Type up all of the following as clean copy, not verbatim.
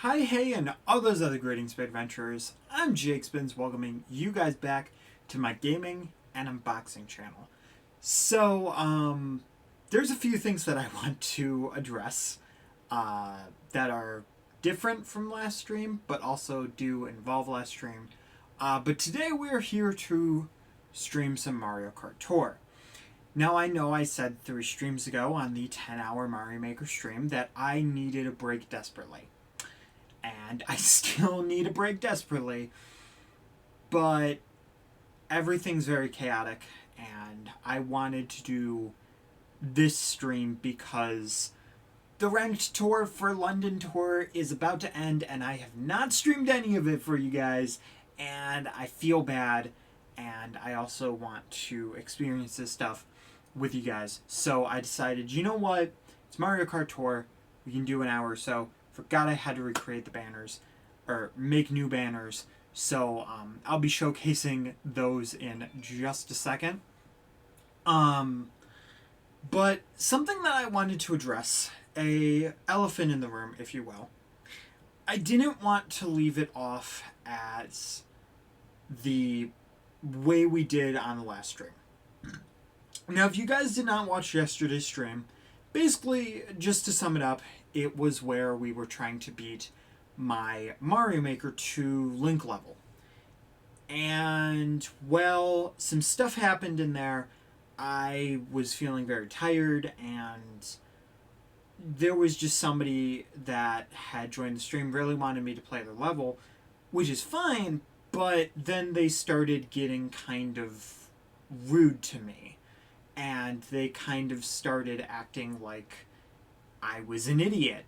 Hi, hey, and all those other greetings, Spade adventurers. I'm Jake Spins, welcoming you guys back to my gaming and unboxing channel. There's a few things that I want to address that are different from last stream, but also do involve last stream. But today we're here to stream some Mario Kart Tour. Now, I know I said 3 streams ago on the 10-hour Mario Maker stream that I needed a break desperately. And I still need a break desperately, but everything's very chaotic, and I wanted to do this stream because the ranked tour for London tour is about to end, and I have not streamed any of it for you guys, and I feel bad, and I also want to experience this stuff with you guys. So I decided, you know what, it's Mario Kart Tour, we can do an hour or so. Forgot I had to recreate the banners, or make new banners, so I'll be showcasing those in just a second. But something that I wanted to address, a elephant in the room, if you will. I didn't want to leave it off as the way we did on the last stream. Now, if you guys did not watch yesterday's stream, basically, just to sum it up, it was where we were trying to beat my Mario Maker 2 Link level. And, well, some stuff happened in there. I was feeling very tired, and there was just somebody that had joined the stream, really wanted me to play their level, which is fine, but then they started getting kind of rude to me. And they kind of started acting like I was an idiot.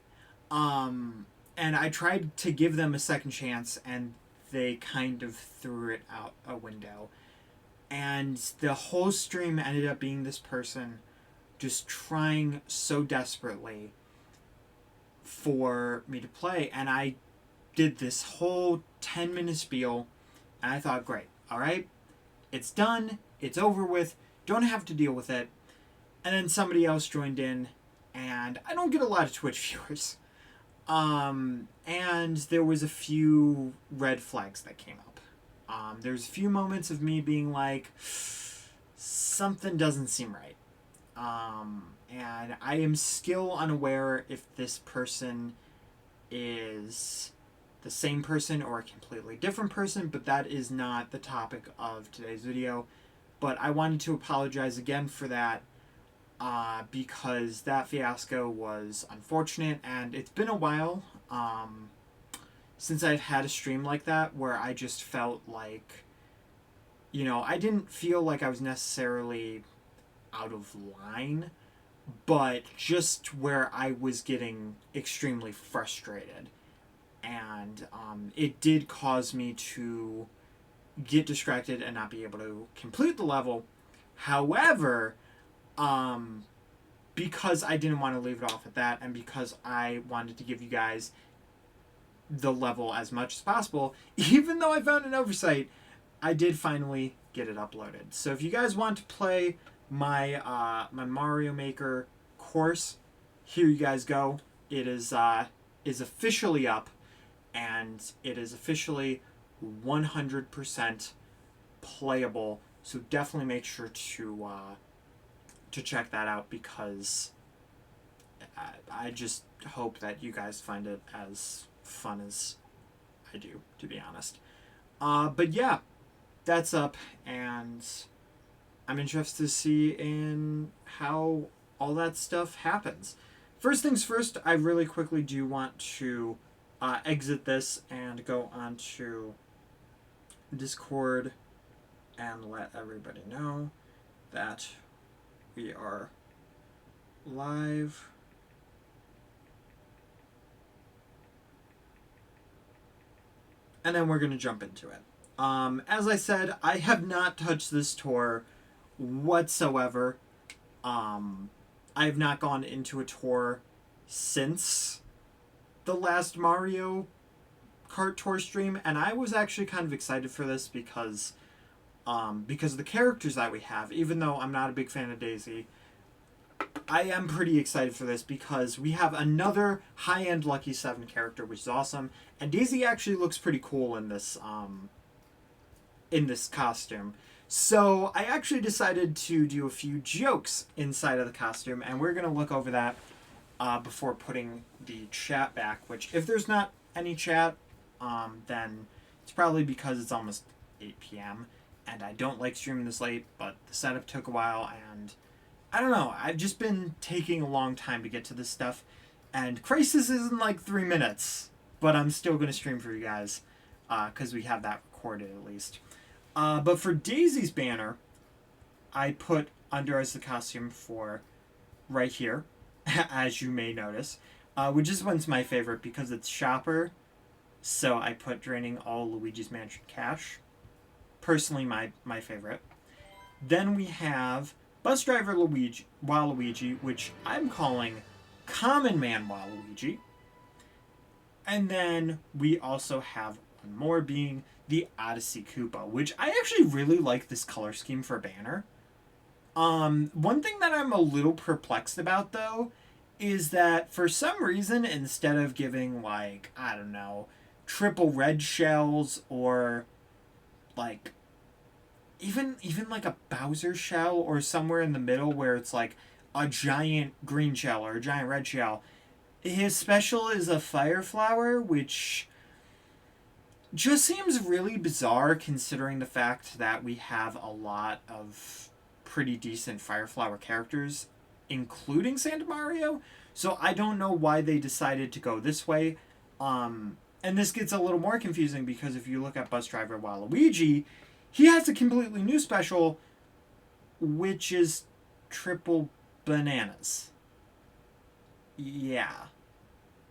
And I tried to give them a second chance, and they kind of threw it out a window. And the whole stream ended up being this person just trying so desperately for me to play. And I did this whole 10-minute spiel, and I thought, great, alright, it's done, it's over with, don't have to deal with it. And then somebody else joined in, and I don't get a lot of Twitch viewers. And there was a few red flags that came up. There's a few moments of me being like, something doesn't seem right. And I am still unaware if this person is the same person or a completely different person, but that is not the topic of today's video. But I wanted to apologize again for that. Because that fiasco was unfortunate, and it's been a while since I've had a stream like that where I just felt like, you know, I didn't feel like I was necessarily out of line, but just where I was getting extremely frustrated. And it did cause me to get distracted and not be able to complete the level. However, because I didn't want to leave it off at that, and because I wanted to give you guys the level as much as possible, even though I found an oversight, I did finally get it uploaded. So if you guys want to play my my Mario Maker course, here you guys go. It is officially up, and it is officially 100% playable. So definitely make sure to check that out, because I just hope that you guys find it as fun as I do, to be honest. But yeah, that's up, and I'm interested to see in how all that stuff happens. First things first, I really quickly do want to exit this and go onto Discord and let everybody know that we are live. And then we're going to jump into it. As I said, I have not touched this tour whatsoever. I have not gone into a tour since the last Mario Kart Tour stream, and I was actually kind of excited for this because of the characters that we have. Even though I'm not a big fan of Daisy, I am pretty excited for this because we have another high-end Lucky 7 character, which is awesome. And Daisy actually looks pretty cool in this costume. So I actually decided to do a few jokes inside of the costume, and we're going to look over that before putting the chat back, which if there's not any chat, then it's probably because it's almost 8 p.m. and I don't like streaming this late, but the setup took a while, and I don't know, I've just been taking a long time to get to this stuff, and Crisis is in like 3 minutes, but I'm still going to stream for you guys, because we have that recorded at least. But for Daisy's banner, I put under as the costume for right here, as you may notice, which is one's my favorite because it's shopper, so I put draining all Luigi's Mansion cash. Personally, my favorite. Then we have Bus Driver Waluigi, which I'm calling Common Man Waluigi. And then we also have one more being the Odyssey Koopa, which I actually really like this color scheme for a banner. One thing that I'm a little perplexed about, though, is that for some reason, instead of giving, like, I don't know, triple red shells or, like, even like a Bowser shell or somewhere in the middle where it's like a giant green shell or a giant red shell. His special is a fire flower, which just seems really bizarre considering the fact that we have a lot of pretty decent fire flower characters, including Santa Mario. So I don't know why they decided to go this way. And this gets a little more confusing because if you look at Bus Driver Waluigi, he has a completely new special, which is triple bananas. Yeah.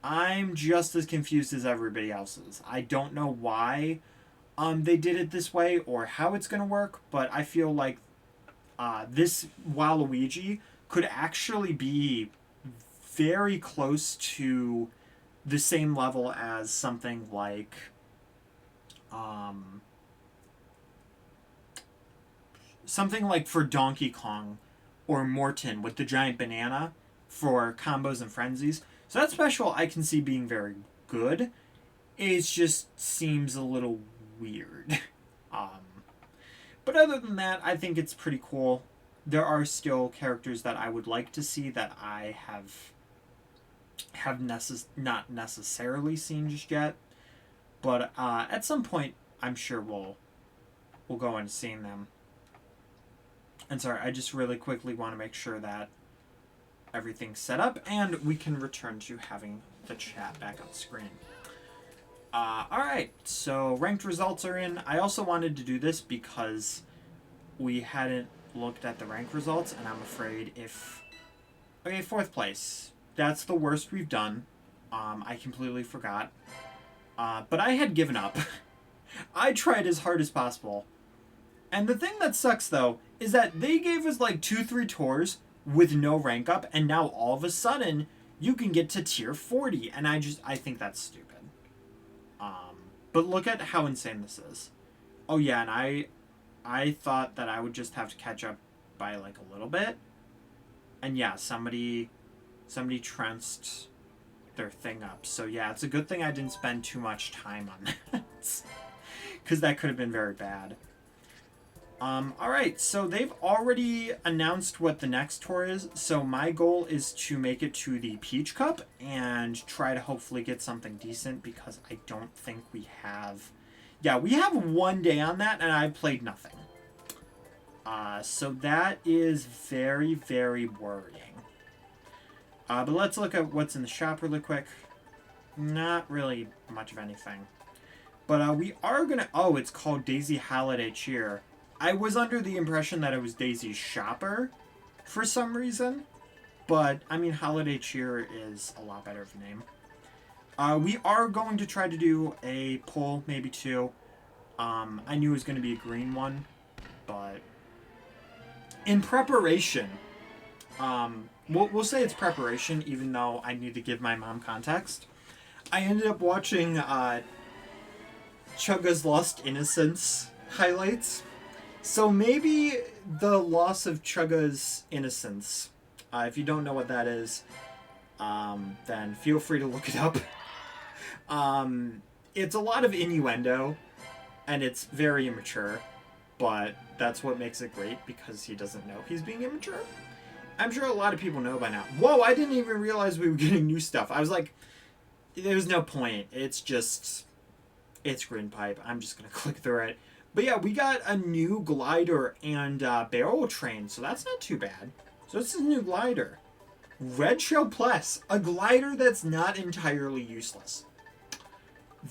I'm just as confused as everybody else is. I don't know why they did it this way or how it's going to work, but I feel like this Waluigi could actually be very close to the same level as something like for Donkey Kong or Morton with the giant banana for combos and frenzies. So that special I can see being very good. It just seems a little weird. But other than that, I think it's pretty cool. There are still characters that I would like to see that I have not necessarily seen just yet. But at some point, I'm sure we'll go into seeing them. And sorry, I just really quickly want to make sure that everything's set up and we can return to having the chat back on screen. Alright, so ranked results are in. I also wanted to do this because we hadn't looked at the ranked results, and I'm afraid if... Okay, 4th place. That's the worst we've done. I completely forgot. But I had given up. I tried as hard as possible. And the thing that sucks, though, is that they gave us like 2-3 tours with no rank up, and now all of a sudden, you can get to tier 40, and I think that's stupid. But look at how insane this is. Oh yeah, and I thought that I would just have to catch up by like a little bit. And yeah, somebody trounced their thing up. So yeah, it's a good thing I didn't spend too much time on that. Because that could have been very bad. Alright, so they've already announced what the next tour is. So my goal is to make it to the Peach Cup and try to hopefully get something decent because I don't think we have... Yeah, we have 1 day on that and I played nothing. So that is very, very worrying. But let's look at what's in the shop really quick. Not really much of anything. But we are going to... Oh, it's called Daisy Holiday Cheer. I was under the impression that it was Daisy's Shopper for some reason. But, I mean, Holiday Cheer is a lot better of a name. We are going to try to do a poll, maybe 2. I knew it was going to be a green one. But in preparation, we'll say it's preparation, even though I need to give my mom context. I ended up watching Chugga's Lost Innocence highlights. So maybe the loss of Chugga's innocence If you don't know what that is, then feel free to look it up. It's a lot of innuendo, and it's very immature, but that's what makes it great, because he doesn't know he's being immature. I'm sure a lot of people know by now. Whoa, I didn't even realize we were getting new stuff. I was like, there's no point. It's green pipe. I'm just going to click through it. But yeah, we got a new glider and barrel train, so that's not too bad. So this is a new glider. Red Shell Plus, a glider that's not entirely useless.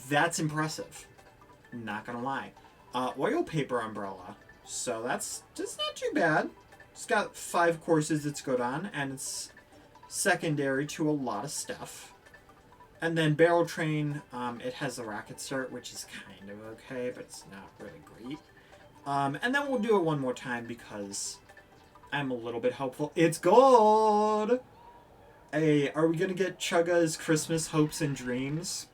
That's impressive. Not gonna lie. Oil paper umbrella. So that's just not too bad. It's got 5 courses it's good on, and it's secondary to a lot of stuff. And then barrel train, it has a rocket start, which is kind of okay, but it's not really great. And then we'll do it one more time because I'm a little bit hopeful. It's gold! Hey, are we gonna get Chugga's Christmas Hopes and Dreams?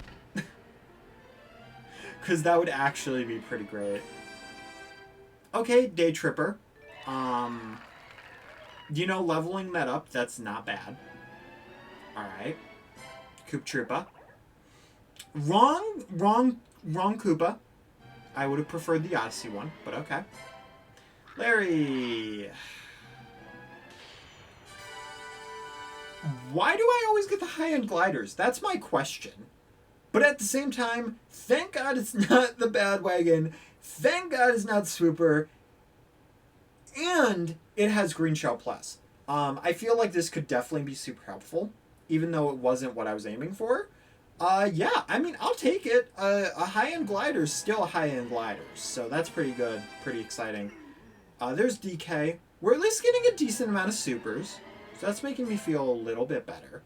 Because that would actually be pretty great. Okay, Day Tripper. You know, leveling that up, that's not bad. Alright. Coop Troopa. Wrong Koopa. I would have preferred the Odyssey one, but okay. Larry. Why do I always get the high-end gliders? That's my question. But at the same time, thank God it's not the Bad Wagon. Thank God it's not Swooper. And it has Green Shell Plus. I feel like this could definitely be super helpful, even though it wasn't what I was aiming for. Yeah, I mean, I'll take it. A high-end glider is still a high-end glider, so that's pretty good, pretty exciting. There's DK. We're at least getting a decent amount of supers, so that's making me feel a little bit better.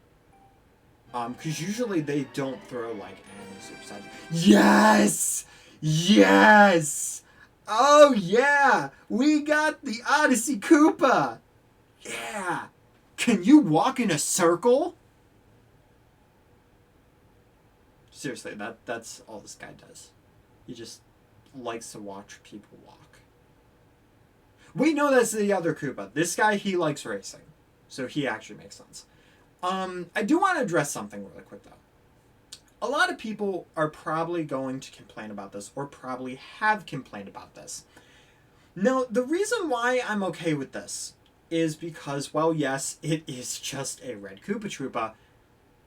Because usually they don't throw, like, any supers at you. Yes! Yes! Oh, yeah! We got the Odyssey Koopa! Yeah! Can you walk in a circle? Seriously, that's all this guy does. He just likes to watch people walk. We know that's the other Koopa. This guy, he likes racing. So he actually makes sense. I do want to address something really quick, though. A lot of people are probably going to complain about this, or probably have complained about this. Now, the reason why I'm okay with this is because, well, yes, it is just a red Koopa Troopa.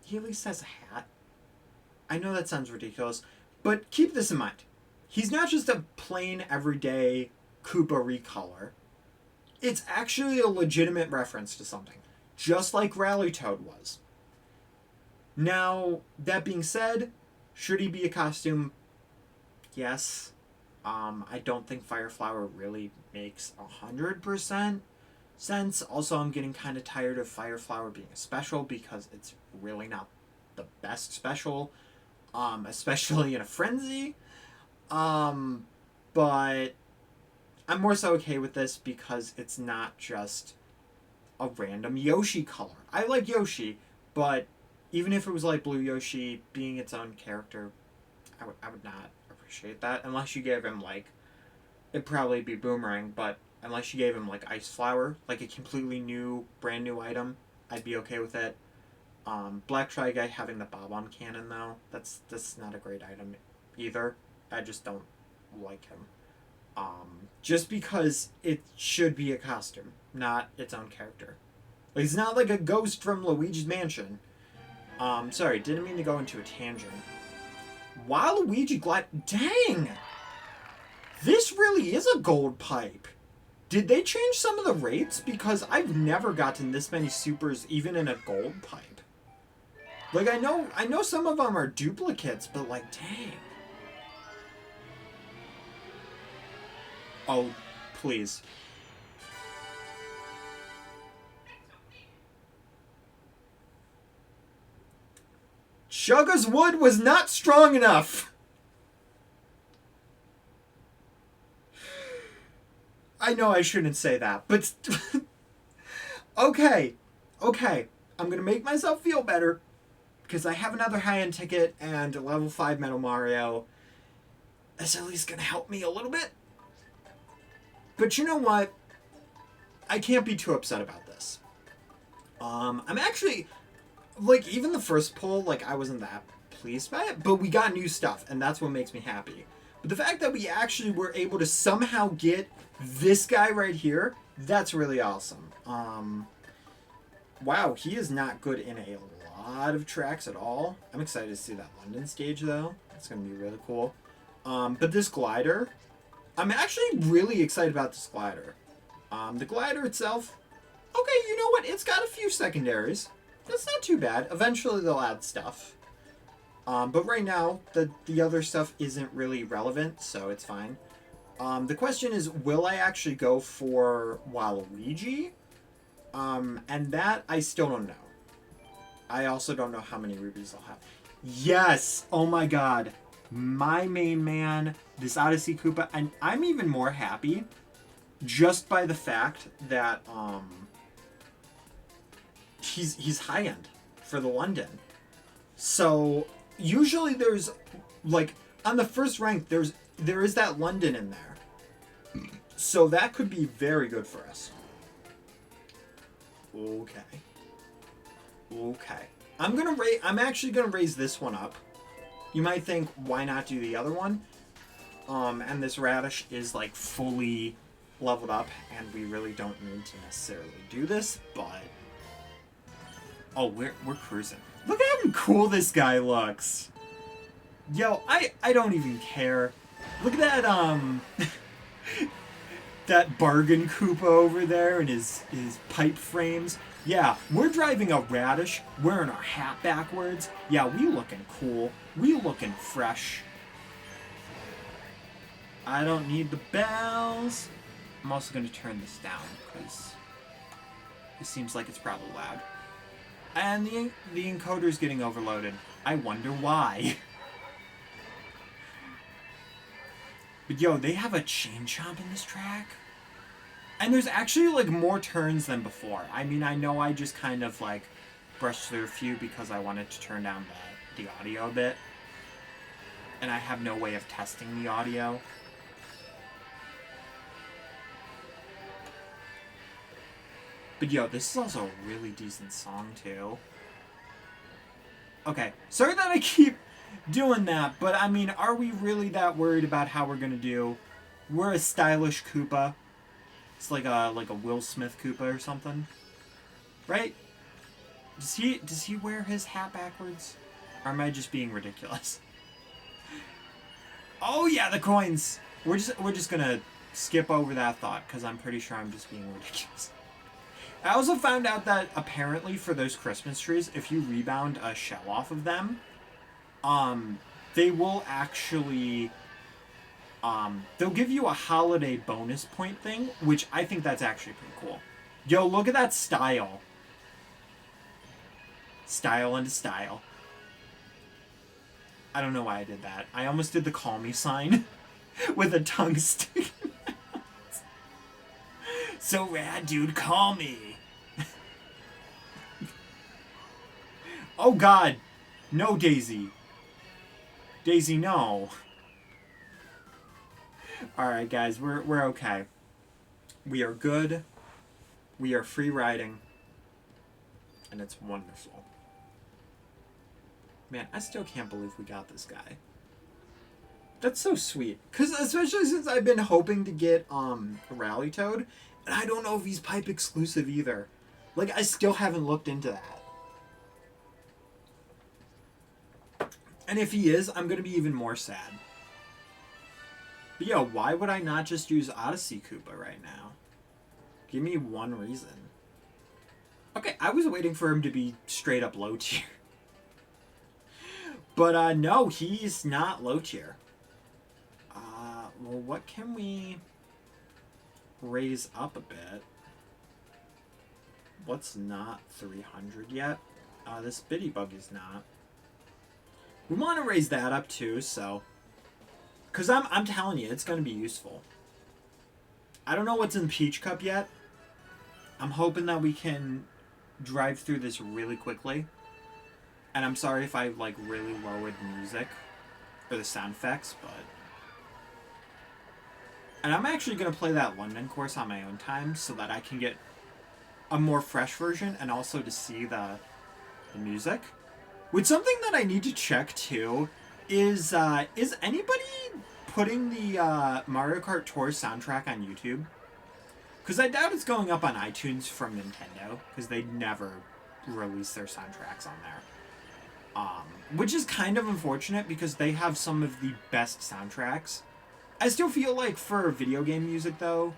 He at least has a hat. I know that sounds ridiculous, but keep this in mind. He's not just a plain, everyday Koopa recolor. It's actually a legitimate reference to something, just like Rally Toad was. Now, that being said, should he be a costume? Yes. I don't think Fireflower really makes 100% sense. Also, I'm getting kind of tired of Fireflower being a special because it's really not the best special, especially in a frenzy. But I'm more so okay with this because it's not just a random Yoshi color. I like Yoshi, but even if it was like Blue Yoshi being its own character, I would not appreciate that. Unless you gave him, like, it'd probably be Boomerang, but unless you gave him, like, Ice Flower, like a completely new, brand new item, I'd be okay with it. Black Try Guy having the Bob-omb cannon, though, that's not a great item either. I just don't like him. Just because it should be a costume, not its own character. Like, it's not like a ghost from Luigi's Mansion. Sorry, didn't mean to go into a tangent. Waluigi Glide... Dang! This really is a gold pipe. Did they change some of the rates? Because I've never gotten this many supers even in a gold pipe. Like, I know some of them are duplicates, but, like, dang. Oh, please. Chugga's wood was not strong enough. I know I shouldn't say that, but... Okay. I'm going to make myself feel better because I have another high-end ticket and a level 5 Metal Mario. That's at least going to help me a little bit. But you know what? I can't be too upset about this. I'm actually, like, even the first pull, like, I wasn't that pleased by it, but we got new stuff, and that's what makes me happy. But the fact that we actually were able to somehow get this guy right here, that's really awesome. Wow, he is not good in a lot of tracks at all. I'm excited to see that London stage, though. It's going to be really cool. But this glider, I'm actually really excited about this glider. The glider itself, okay, you know what? It's got a few secondaries. That's not too bad. Eventually they'll add stuff. But right now, the other stuff isn't really relevant, so it's fine. The question is, will I actually go for Waluigi? And that I still don't know. I also don't know how many rubies I'll have. Yes! Oh my god. My main man, this Odyssey Koopa, and I'm even more happy just by the fact that he's high end for the London. So usually there's like on the first rank there is that London in there. So that could be very good for us. Okay. Okay. I'm actually gonna raise this one up. You might think, why not do the other one? And this radish is like fully leveled up, and we really don't need to necessarily do this, but oh, we're cruising. Look at how cool this guy looks. Yo, I don't even care. Look at that that bargain Koopa over there and his pipe frames. Yeah, we're driving a radish, wearing our hat backwards. Yeah, we looking cool. We looking fresh. I don't need the bells. I'm also going to turn this down because it seems like it's probably loud. And the encoder's getting overloaded. I wonder why. But yo, they have a chain chomp in this track. And there's actually like more turns than before. I mean, I know I just kind of like brushed through a few because I wanted to turn down the audio a bit. And I have no way of testing the audio. But yo, this is also a really decent song too. Okay, sorry that I keep doing that, but I mean, are we really that worried about how we're gonna do? We're a stylish Koopa. It's like a Will Smith Koopa or something, right? Does he wear his hat backwards, or am I just being ridiculous? Oh yeah, the coins. We're just gonna skip over that thought because I'm pretty sure I'm just being ridiculous. I also found out that apparently for those Christmas trees, if you rebound a shell off of them, they will actually, they'll give you a holiday bonus point thing, which I think that's actually pretty cool. Yo, look at that style. Style into style. I don't know why I did that. I almost did the call me sign with a tongue stick. So rad, dude, call me. Oh god. No, Daisy. Daisy, no. Alright, guys, we're okay. We are good. We are free riding. And it's wonderful. Man, I still can't believe we got this guy. That's so sweet. Because especially since I've been hoping to get Rally Toad, and I don't know if he's pipe exclusive either. Like, I still haven't looked into that. And if he is, I'm going to be even more sad. But yo, why would I not just use Odyssey Koopa right now? Give me one reason. Okay, I was waiting for him to be straight up low tier. But no, he's not low tier. Well, what can we raise up a bit? What's not 300 yet? This Bitty Bug is not. We want to raise that up too, so. Because I'm telling you, it's going to be useful. I don't know what's in Peach Cup yet. I'm hoping that we can drive through this really quickly. And I'm sorry if I like really lowered the music or the sound effects, but. And I'm actually going to play that London course on my own time so that I can get a more fresh version, and also to see the music. With something that I need to check too is anybody putting the Mario Kart Tour soundtrack on YouTube? Because I doubt it's going up on iTunes from Nintendo, because they never release their soundtracks on there. Which is kind of unfortunate, because they have some of the best soundtracks. I still feel like for video game music, though,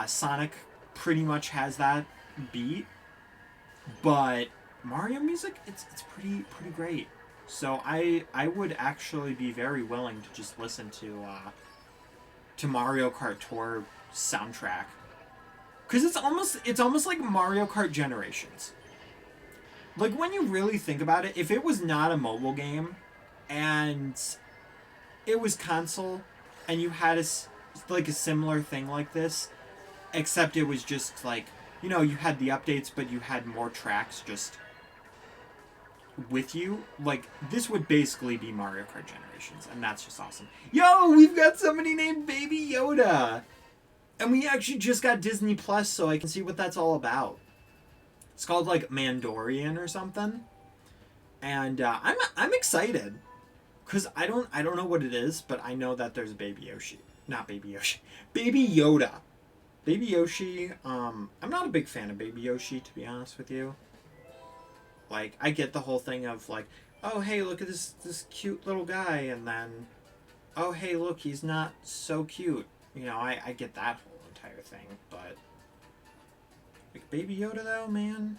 Sonic pretty much has that beat. But Mario music, it's pretty great. So I would actually be very willing to just listen to Mario Kart Tour soundtrack. Because it's almost like Mario Kart Generations. Like, when you really think about it, if it was not a mobile game, and it was console, and you had a similar thing like this, except it was just, like, you know, you had the updates, but you had more tracks just with you, like, this would basically be Mario Kart Generations, and that's just awesome. Yo, we've got somebody named Baby Yoda! And we actually just got Disney Plus, so I can see what that's all about. It's called, like, Mandorian or something. And I'm excited. Because I don't know what it is, but I know that there's a Baby Yoshi. Not Baby Yoshi. Baby Yoda. Baby Yoshi, I'm not a big fan of Baby Yoshi, to be honest with you. Like, I get the whole thing of, like, oh, hey, look at this cute little guy, and then, oh, hey, look, he's not so cute. You know, I get that whole entire thing, but like, Baby Yoda, though, man.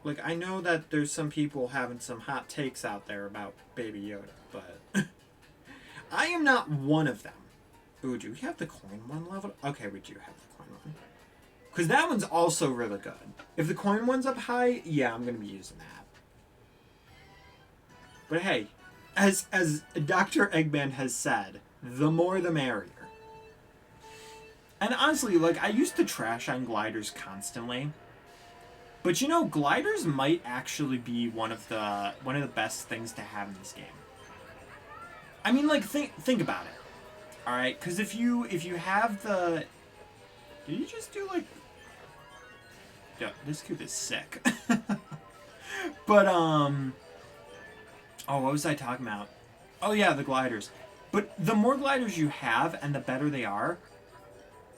Like, I know that there's some people having some hot takes out there about Baby Yoda, but I am not one of them. Ooh, do we have the coin one leveled? Okay, we do have the coin one. Because that one's also really good. If the coin one's up high, yeah, I'm going to be using that. But hey, as Dr. Eggman has said, the more the merrier. And honestly, like, I used to trash on gliders constantly. But you know, gliders might actually be one of the best things to have in this game. I mean, like, think about it. All right, because if you have the, did you just do like? Yo, this cube is sick. But oh, what was I talking about? Oh yeah, the gliders. But the more gliders you have, and the better they are.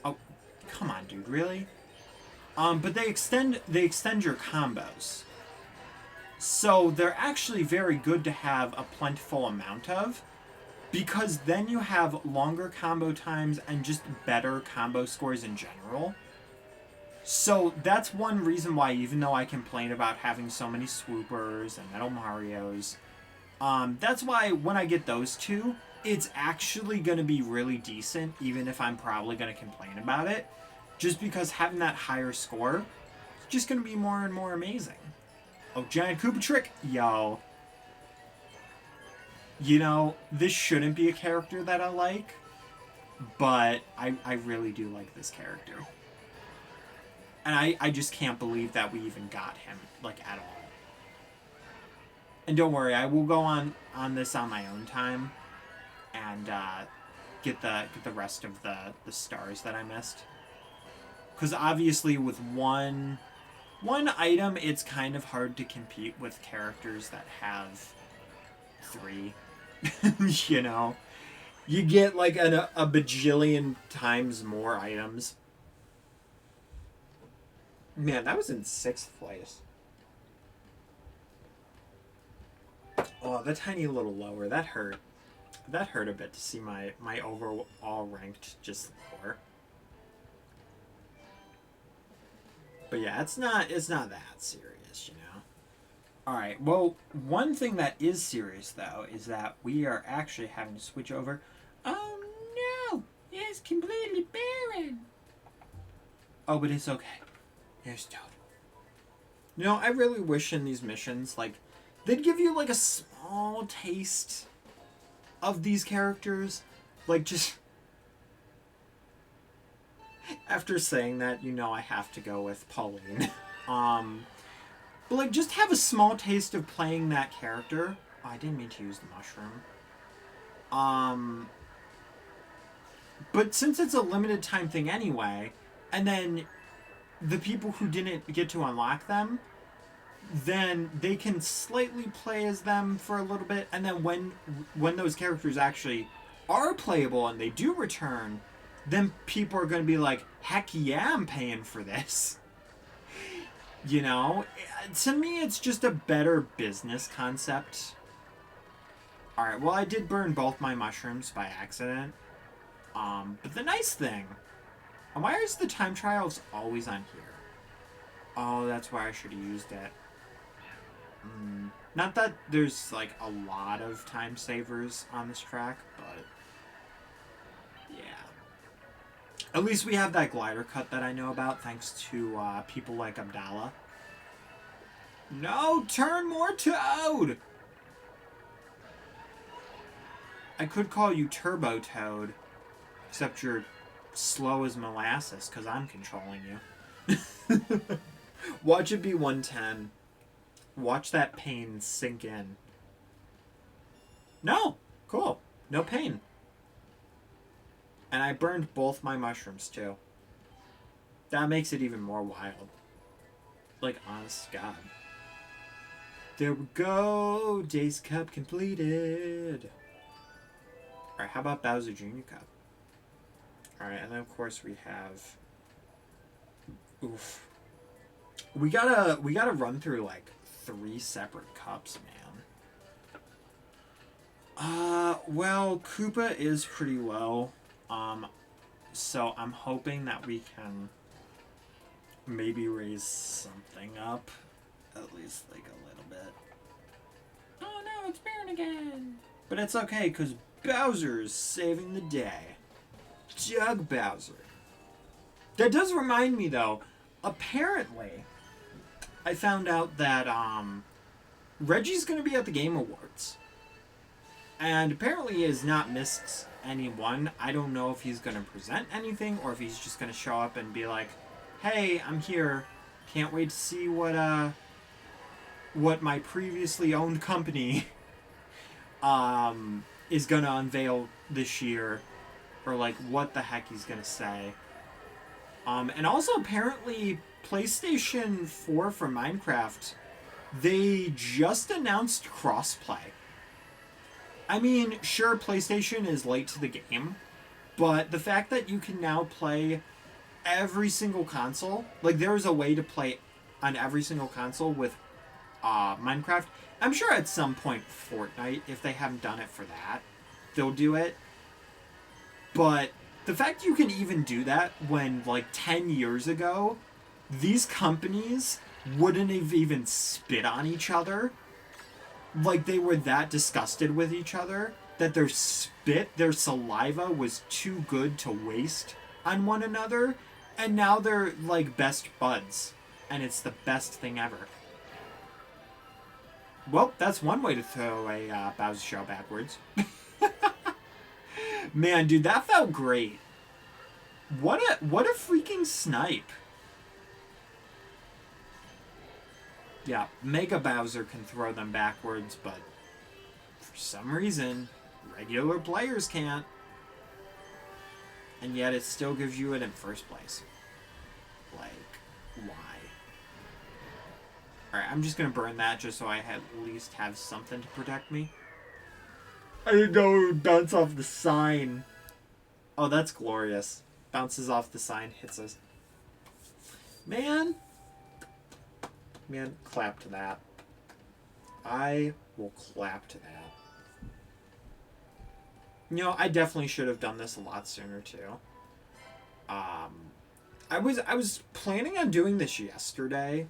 Oh, come on, dude, really? But they extend your combos. So they're actually very good to have a plentiful amount of, because then you have longer combo times and just better combo scores in general. So that's one reason why, even though I complain about having so many swoopers and Metal Marios, that's why when I get those two, it's actually going to be really decent, even if I'm probably going to complain about it. Just because having that higher score is just going to be more and more amazing. Oh, Giant Koopa Trick! Yo. You know, this shouldn't be a character that I like, but I really do like this character. And I just can't believe that we even got him, like, at all. And don't worry, I will go on this on my own time and get the rest of the stars that I missed. Because obviously with one item, it's kind of hard to compete with characters that have 3. You know? You get like a bajillion times more items. Man, that was in 6th place. Oh, the tiny little lower. That hurt. That hurt a bit to see my overall ranked just lower. But yeah, it's not that serious, you know. All right. Well, one thing that is serious though is that we are actually having to switch over. Oh no! It's completely barren. Oh, but it's okay. There's Toad. You know, I really wish in these missions, like, they'd give you like a small taste of these characters, like just. After saying that, you know I have to go with Pauline. But like, just have a small taste of playing that character. Oh, I didn't mean to use the mushroom. But since it's a limited time thing anyway, and then the people who didn't get to unlock them, then they can slightly play as them for a little bit, and then when those characters actually are playable and they do return, then people are going to be like, heck yeah, I'm paying for this. You know? To me, it's just a better business concept. Alright, well, I did burn both my mushrooms by accident. But the nice thing... Why is the time trials always on here? Oh, that's why I should have used it. Not that there's, like, a lot of time savers on this track, but... yeah. At least we have that glider cut that I know about, thanks to people like Abdallah. No, turn more Toad! I could call you Turbo Toad, except you're slow as molasses, because I'm controlling you. Watch it be 110. Watch that pain sink in. No! Cool. No pain. And I burned both my mushrooms, too. That makes it even more wild. Like, honest to God. There we go! Days Cup completed! Alright, how about Bowser Jr. Cup? Alright, and then of course we have... oof. We gotta run through, like, 3 separate cups, man. Well, Koopa is pretty low. So I'm hoping that we can maybe raise something up. At least, like, a little bit. Oh no, it's Baron again! But it's okay, because Bowser's saving the day. Jug Bowser. That does remind me, though, apparently, I found out that, Reggie's going to be at the Game Awards. And apparently he has not missed any one. I don't know if he's going to present anything, or if he's just going to show up and be like, hey, I'm here. Can't wait to see what my previously owned company, is going to unveil this year. Or, like, what the heck he's going to say. And also, apparently, PlayStation 4 for Minecraft, they just announced crossplay. I mean, sure, PlayStation is late to the game, but the fact that you can now play every single console, like, there's a way to play on every single console with Minecraft. I'm sure at some point Fortnite, if they haven't done it for that, they'll do it. But the fact you can even do that when, like, 10 years ago, these companies wouldn't have even spit on each other. Like, they were that disgusted with each other that their spit, their saliva was too good to waste on one another. And now they're, like, best buds. And it's the best thing ever. Well, that's one way to throw a Bowser shell backwards. Man, dude, that felt great. What a freaking snipe. Yeah, Mega Bowser can throw them backwards, but for some reason, regular players can't. And yet it still gives you it in first place. Like, why? Alright, I'm just gonna burn that just so I at least have something to protect me. I didn't know it would bounce off the sign. Oh, that's glorious. Bounces off the sign, hits us. Man, clap to that. I will clap to that. You know, I definitely should have done this a lot sooner, too. I was planning on doing this yesterday,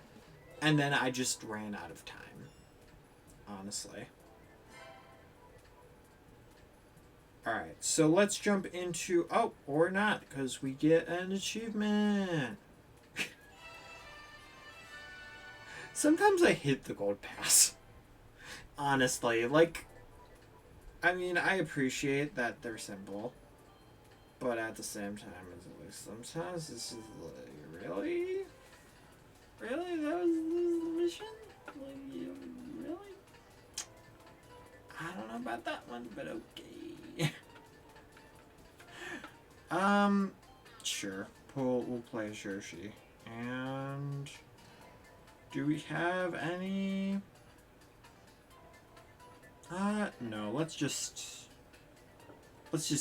and then I just ran out of time. Honestly. Alright, so let's jump into... oh, or not, because we get an achievement. Sometimes I hit the gold pass. Honestly, like... I mean, I appreciate that they're simple. But at the same time, it's like, sometimes this is like, really? Really? That was the mission? Like, really? I don't know about that one, but okay. Sure. We'll play Shershi. And do we have any? No, let's just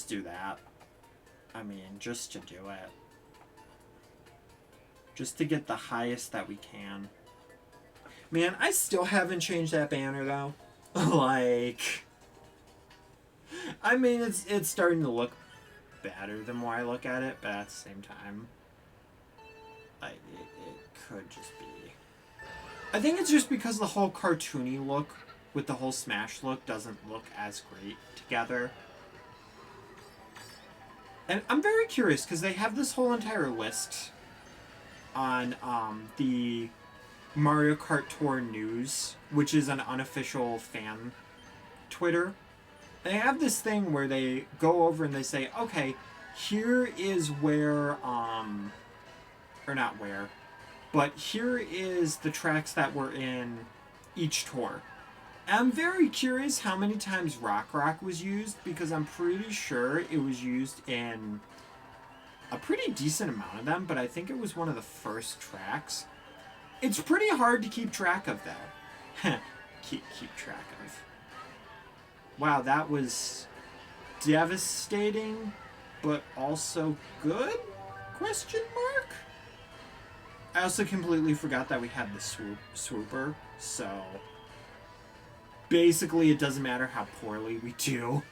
do that. I mean, just to do it. Just to get the highest that we can. Man, I still haven't changed that banner, though. Like, I mean, it's starting to look better the more I look at it, but at the same time, like, it could just be. I think it's just because the whole cartoony look with the whole Smash look doesn't look as great together. And I'm very curious, because they have this whole entire list on the Mario Kart Tour News, which is an unofficial fan Twitter. They have this thing where they go over and they say, okay, here is where, or not where, but here is the tracks that were in each tour. And I'm very curious how many times Rock Rock was used, because I'm pretty sure it was used in a pretty decent amount of them, but I think it was one of the first tracks. It's pretty hard to keep track of, though. keep track of. Wow, that was devastating, but also good? Question mark? I also completely forgot that we had the swooper, so basically it doesn't matter how poorly we do.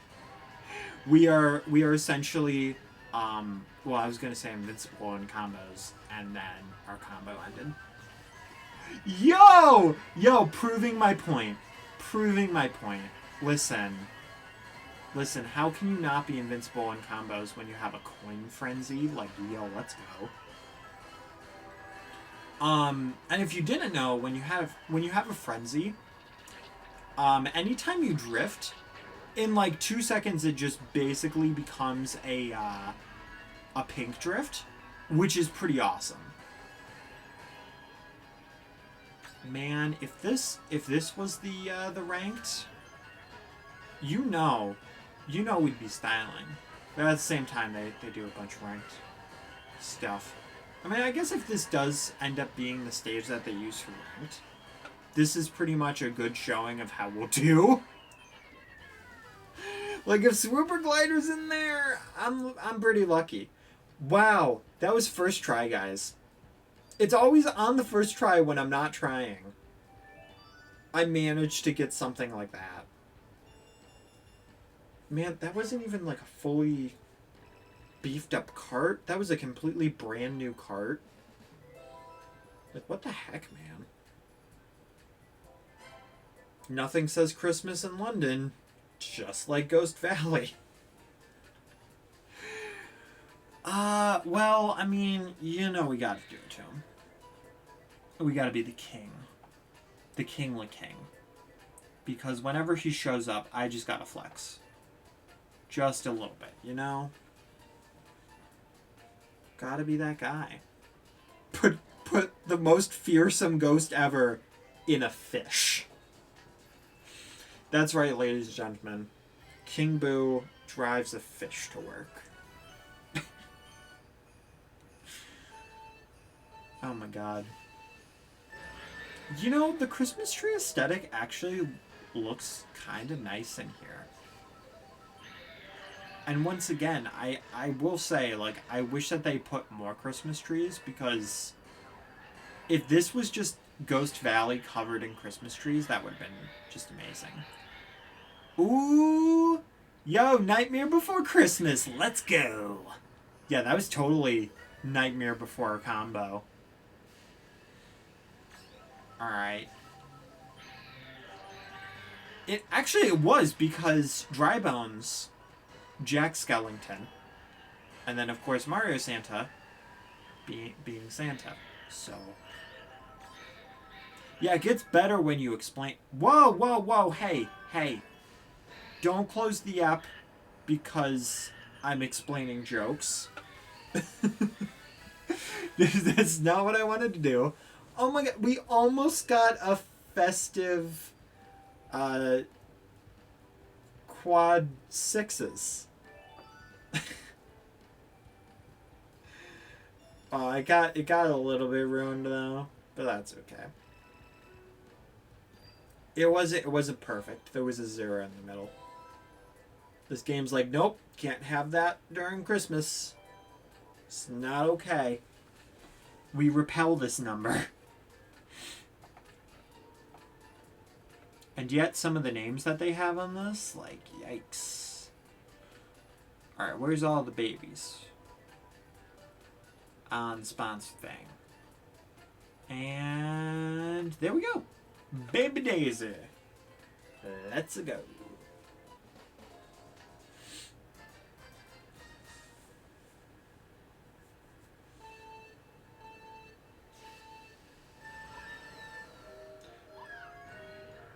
We are essentially, well, I was going to say invincible in combos, and then our combo ended. Yo, proving my point. Listen, how can you not be invincible in combos when you have a coin frenzy? Like, yo, let's go. And if you didn't know, when you have a frenzy, anytime you drift, in like 2 seconds it just basically becomes a pink drift, which is pretty awesome. Man, if this was the ranked, you know we'd be styling. But at the same time, they do a bunch of ranked stuff. I mean, I guess if this does end up being the stage that they use for ranked, this is pretty much a good showing of how we'll do. Like, if Swooper Glider's in there, I'm pretty lucky. Wow, that was first try, guys. It's always on the first try when I'm not trying. I managed to get something like that. Man, that wasn't even like a fully beefed up cart. That was a completely brand new cart. Like, what the heck, man? Nothing says Christmas in London, just like Ghost Valley. Well, I mean, you know we gotta do it to him. We gotta be the king. The kingly king. Because whenever he shows up, I just gotta flex. Just a little bit, you know? Gotta be that guy. Put the most fearsome ghost ever in a fish. That's right, ladies and gentlemen. King Boo drives a fish to work. Oh my god. You know, the Christmas tree aesthetic actually looks kind of nice in here. And once again, I will say, like, I wish that they put more Christmas trees, because if this was just Ghost Valley covered in Christmas trees, that would have been just amazing. Ooh! Yo, Nightmare Before Christmas, let's go! Yeah, that was totally Nightmare Before a combo. Alright. It was, because Dry Bones, Jack Skellington, and then of course Mario Santa being Santa. So yeah, it gets better when you explain. Whoa, hey. Don't close the app because I'm explaining jokes. That's not what I wanted to do. Oh my god, we almost got a festive quad sixes. Oh, it got a little bit ruined though, but that's okay. It wasn't perfect. There was a 0 in the middle. This game's like, nope, can't have that during Christmas. It's not okay. We repel this number. And yet some of the names that they have on this, like, yikes. Alright, where's all the babies? On the sponsor thing. And there we go. Baby Daisy. Let's go.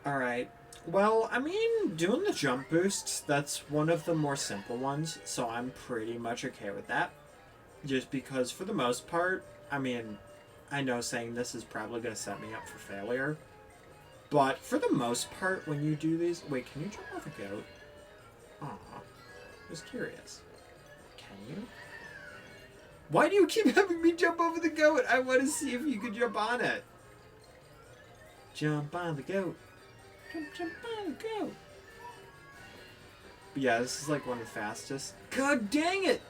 Alright. Well, I mean, doing the jump boosts, that's one of the more simple ones, so I'm pretty much okay with that. Just because, for the most part, I mean, I know saying this is probably going to set me up for failure. But for the most part, when you do these... Wait, can you jump off a goat? Aw. I was curious. Can you? Why do you keep having me jump over the goat? I want to see if you could jump on it. Jump on the goat. Jump on the goat. But yeah, this is like one of the fastest. God dang it!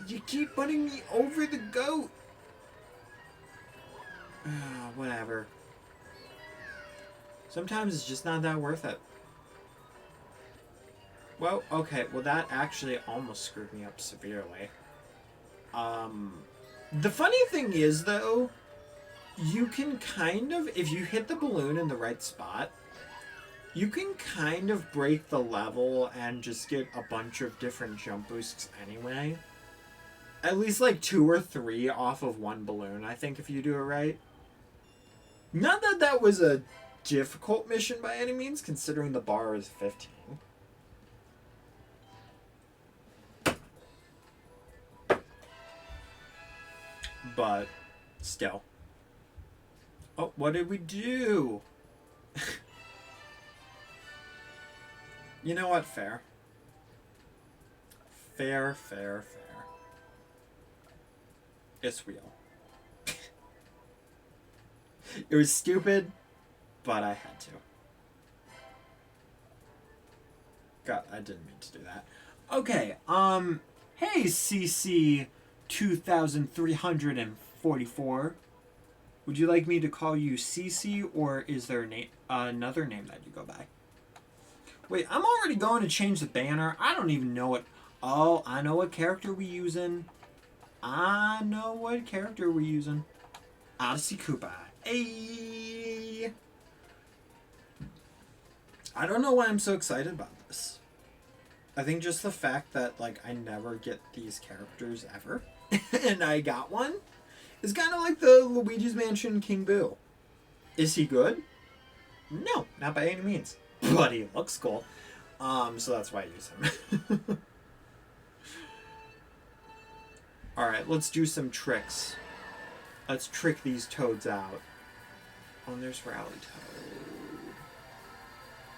You keep putting me over the goat. Whatever. Sometimes it's just not that worth it. Well, okay. Well, that actually almost screwed me up severely. The funny thing is, though, you can kind of, if you hit the balloon in the right spot, you can kind of break the level and just get a bunch of different jump boosts anyway. At least like 2 or 3 off of one balloon, I think, if you do it right. Not that that was a difficult mission by any means, considering the bar is 15. But still. Oh, what did we do? You know what? Fair. Fair. It's real. It was stupid, but I had to. God, I didn't mean to do that. Okay, hey CC 2344. Would you like me to call you CC, or is there another name that you go by? Wait, I'm already going to change the banner. I don't even know what... Oh, I know what character we're using. Odyssey Koopa. Hey! I don't know why I'm so excited about this. I think just the fact that, like, I never get these characters ever, and I got one, is kind of like the Luigi's Mansion King Boo. Is he good? No, not by any means. But he looks cool. So that's why I use him. Alright, let's do some tricks. Let's trick these toads out. Oh, and there's Rally Toad.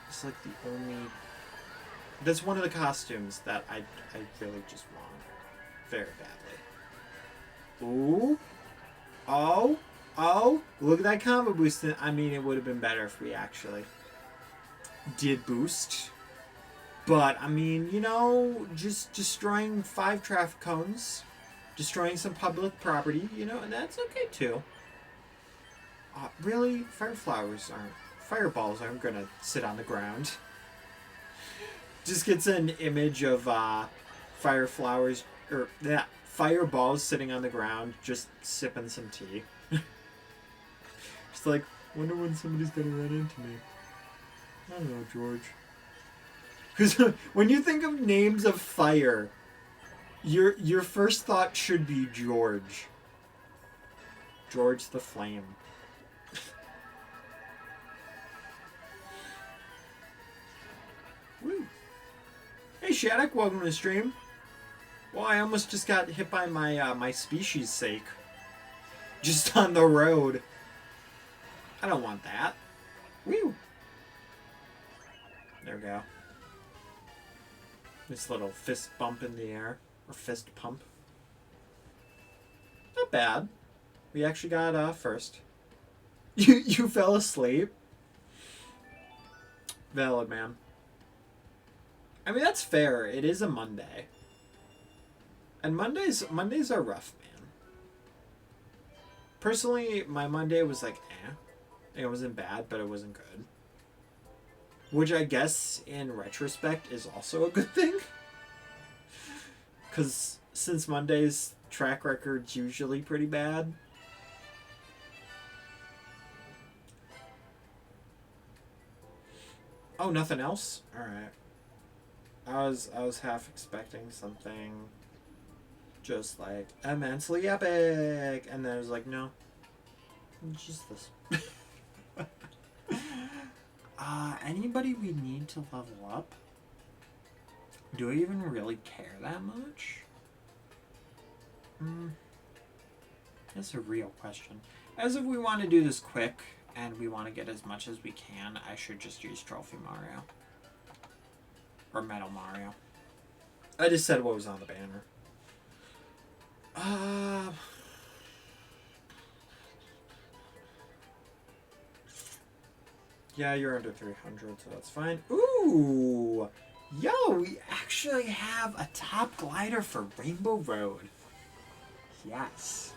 It's like the only... That's one of the costumes that I really just want. Very badly. Ooh. Oh. Look at that combo boost. I mean, it would have been better if we actually did boost. But, I mean, you know, just destroying 5 traffic cones, destroying some public property, you know, and that's okay too. Really? Fireballs aren't gonna sit on the ground. Just gets an image of fireballs sitting on the ground, just sipping some tea. Just like, wonder when somebody's gonna run into me. I don't know, George. Because when you think of names of fire, your first thought should be George. George the Flame. Woo. Hey Shattuck, welcome to the stream. Well, I almost just got hit by my my species' sake. Just on the road. I don't want that. Woo. There we go. This little fist bump in the air. Or fist pump. Not bad. We actually got first. You fell asleep? Valid, man. I mean, that's fair. It is a Monday. And Mondays are rough, man. Personally, my Monday was like, eh. It wasn't bad, but it wasn't good. Which I guess, in retrospect, is also a good thing. Because since Monday's track record's usually pretty bad. Oh, nothing else? Alright. I was half expecting something just like immensely epic, and then I was like, no. Just this. Anybody we need to level up? Do I even really care that much? That's a real question. As if we want to do this quick and we want to get as much as we can, I should just use Trophy Mario. Or Metal Mario. I just said what was on the banner. Yeah, you're under 300, so that's fine. Ooh! Yo, we actually have a top glider for Rainbow Road. Yes.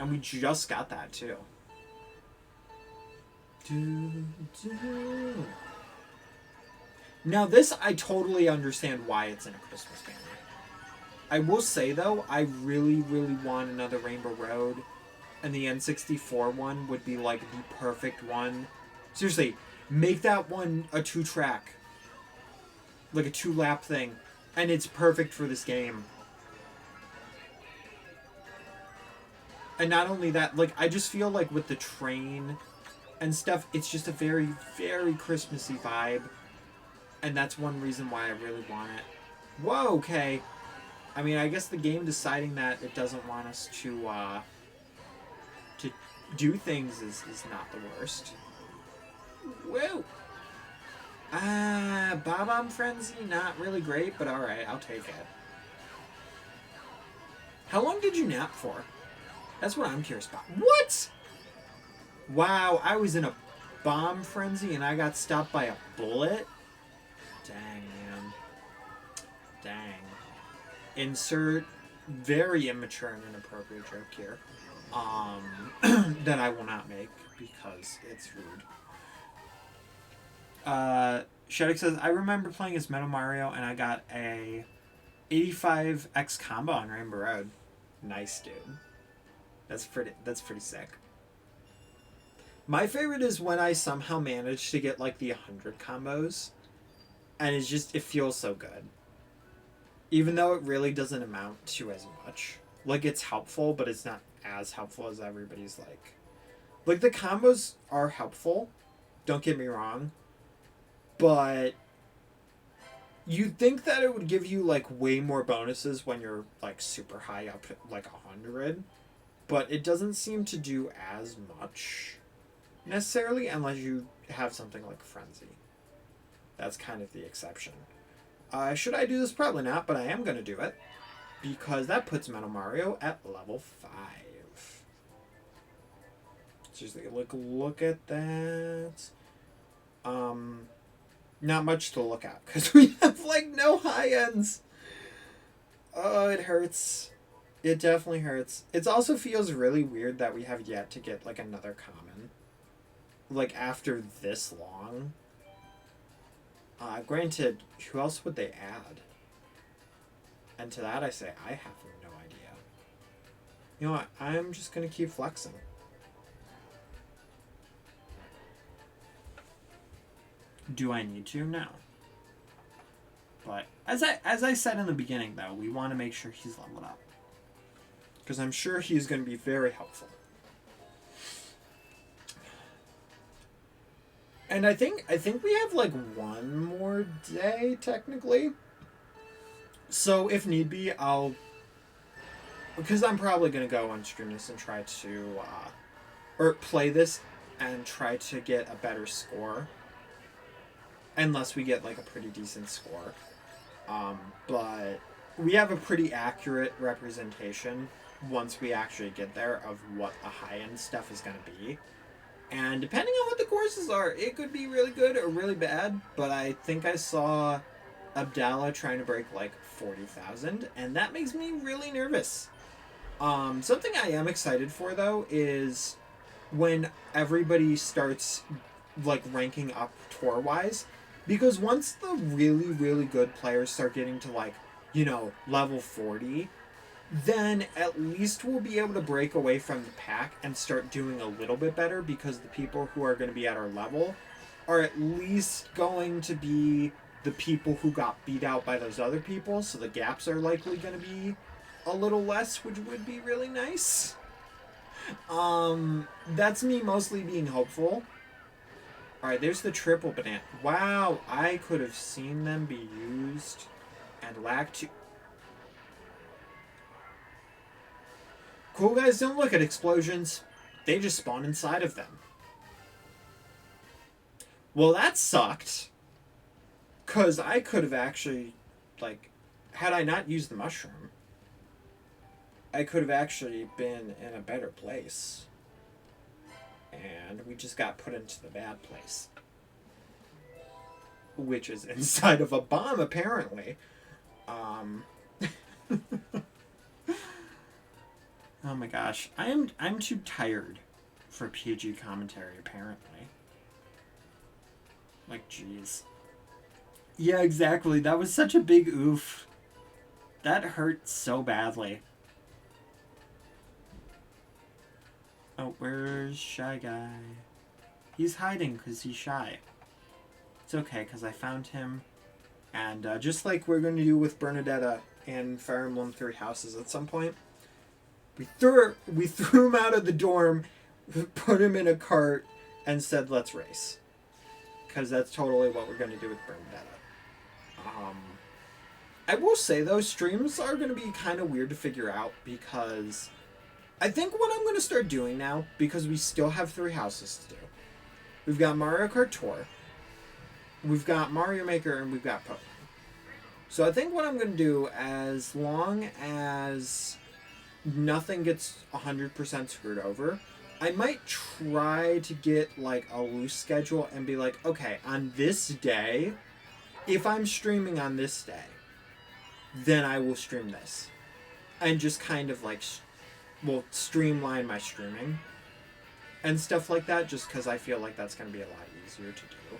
And we just got that, too. Now, this, I totally understand why it's in a Christmas banner. I will say, though, I really, really want another Rainbow Road. And the N64 one would be, like, the perfect one. Seriously, make that one a 2-track. Like a 2-lap thing. And it's perfect for this game. And not only that, like, I just feel like with the train and stuff, it's just a very, very Christmassy vibe. And that's one reason why I really want it. Whoa, okay. I mean, I guess the game deciding that it doesn't want us to do things is not the worst. Whoa! Bob-omb Frenzy, not really great, but alright, I'll take it. How long did you nap for? That's what I'm curious about. What?! Wow, I was in a bomb frenzy and I got stopped by a bullet? Dang, man. Dang. Insert very immature and inappropriate joke here. That I will not make because it's rude. Sheddick says, I remember playing as Metal Mario and I got a 85x combo on Rainbow Road. Nice, dude. That's pretty sick. My favorite is when I somehow manage to get like the 100 combos. And it's just, it feels so good. Even though it really doesn't amount to as much. Like, it's helpful, but it's not as helpful as everybody's like. Like, the combos are helpful. Don't get me wrong. But you'd think that it would give you, like, way more bonuses when you're, like, super high up, like 100. But it doesn't seem to do as much, necessarily, unless you have something like Frenzy. That's kind of the exception. Should I do this? Probably not, but I am going to do it. Because that puts Metal Mario at level 5. Seriously, look at that. Not much to look at, because we have, like, no high ends. Oh, it hurts. It definitely hurts. It also feels really weird that we have yet to get, like, another common. Like, after this long. Granted, who else would they add? And to that I say, I have no idea. You know what? I'm just going to keep flexing. Do I need to? No. But as I said in the beginning, though, we want to make sure he's leveled up. Because I'm sure he's going to be very helpful. And I think we have, like, one more day, technically. So, if need be, I'll... Because I'm probably going to go on stream this and try to... or play this and try to get a better score. Unless we get, like, a pretty decent score. But we have a pretty accurate representation once we actually get there of what the high-end stuff is going to be. And depending on what the courses are, it could be really good or really bad, but I think I saw Abdallah trying to break like 40,000, and that makes me really nervous. Something I am excited for, though, is when everybody starts like ranking up tour-wise, because once the really, really good players start getting to like, you know, level 40, then at least we'll be able to break away from the pack and start doing a little bit better, because the people who are going to be at our level are at least going to be the people who got beat out by those other people, so the gaps are likely going to be a little less, which would be really nice. That's me mostly being hopeful. Alright, there's the triple banana. Wow, I could have seen them be used and lack to... Cool guys don't look at explosions. They just spawn inside of them. Well, that sucked. Because I could have actually, like, had I not used the mushroom, I could have actually been in a better place. And we just got put into the bad place. Which is inside of a bomb, apparently. Oh my gosh. I'm too tired for PG commentary, apparently. Like, jeez. Yeah, exactly. That was such a big oof. That hurt so badly. Oh, where's Shy Guy? He's hiding because he's shy. It's okay, because I found him. And just like we're going to do with Bernadetta in Fire Emblem 3 Houses at some point, we threw him out of the dorm, put him in a cart, and said, let's race. Because that's totally what we're going to do with Bernadetta. I will say, though, streams are going to be kind of weird to figure out, because I think what I'm going to start doing now, because we still have 3 houses to do. We've got Mario Kart Tour, we've got Mario Maker, and we've got Pokemon. So I think what I'm going to do, as long as nothing gets 100% screwed over, I might try to get like a loose schedule and be like, okay, on this day, if I'm streaming on this day, then I will stream this. And just kind of like, streamline my streaming and stuff like that, just because I feel like that's going to be a lot easier to do.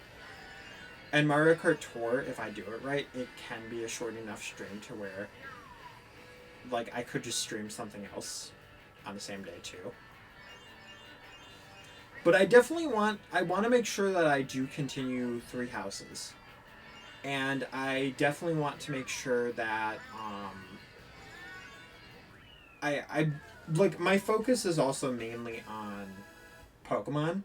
And Mario Kart Tour, if I do it right, it can be a short enough stream to where, like, I could just stream something else on the same day too. But I definitely want to make sure that I do continue 3 houses. And I definitely want to make sure that I like, my focus is also mainly on Pokemon.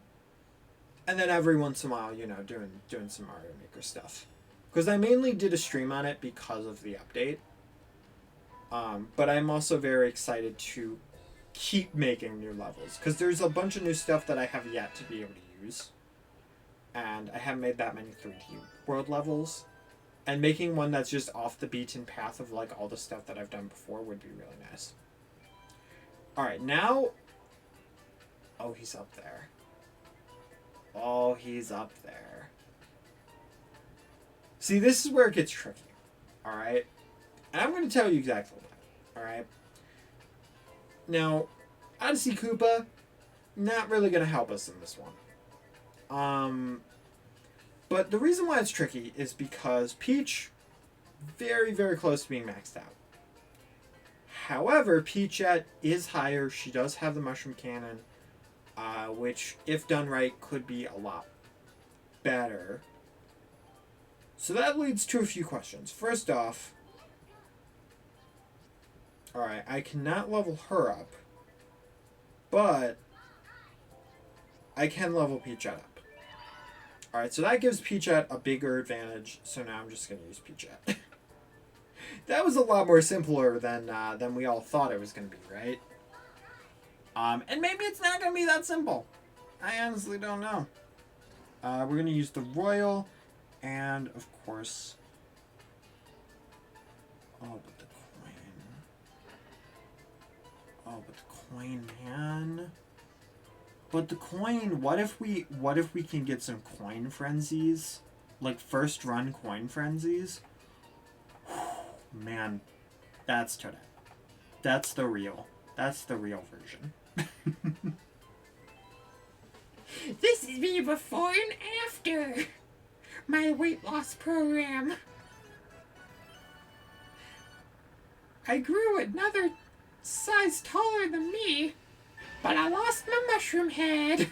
And then every once in a while, you know, doing some Mario Maker stuff. Because I mainly did a stream on it because of the update. But I'm also very excited to keep making new levels. Because there's a bunch of new stuff that I have yet to be able to use. And I haven't made that many 3D world levels. And making one that's just off the beaten path of like all the stuff that I've done before would be really nice. Alright, now... Oh, he's up there. Oh, he's up there. See, this is where it gets tricky. Alright? And I'm going to tell you exactly why. Alright? Now, Odyssey Koopa, not really going to help us in this one. But the reason why it's tricky is because Peach, very, very close to being maxed out. However, Peachette is higher. She does have the Mushroom Cannon, which, if done right, could be a lot better. So that leads to a few questions. First off, alright, I cannot level her up, but I can level Peachette up. Alright, so that gives Peachette a bigger advantage, so now I'm just going to use Peachette. That was a lot more simpler than we all thought it was going to be, right? And maybe it's not going to be that simple. I honestly don't know. We're going to use the Royal, and of course... Oh, but the Oh, but the coin, man. But the coin, what if we can get some coin frenzies? Like first run coin frenzies? Man, that's today. That's the real version. This is me before and after my weight loss program. I grew another size taller than me, but I lost my mushroom head.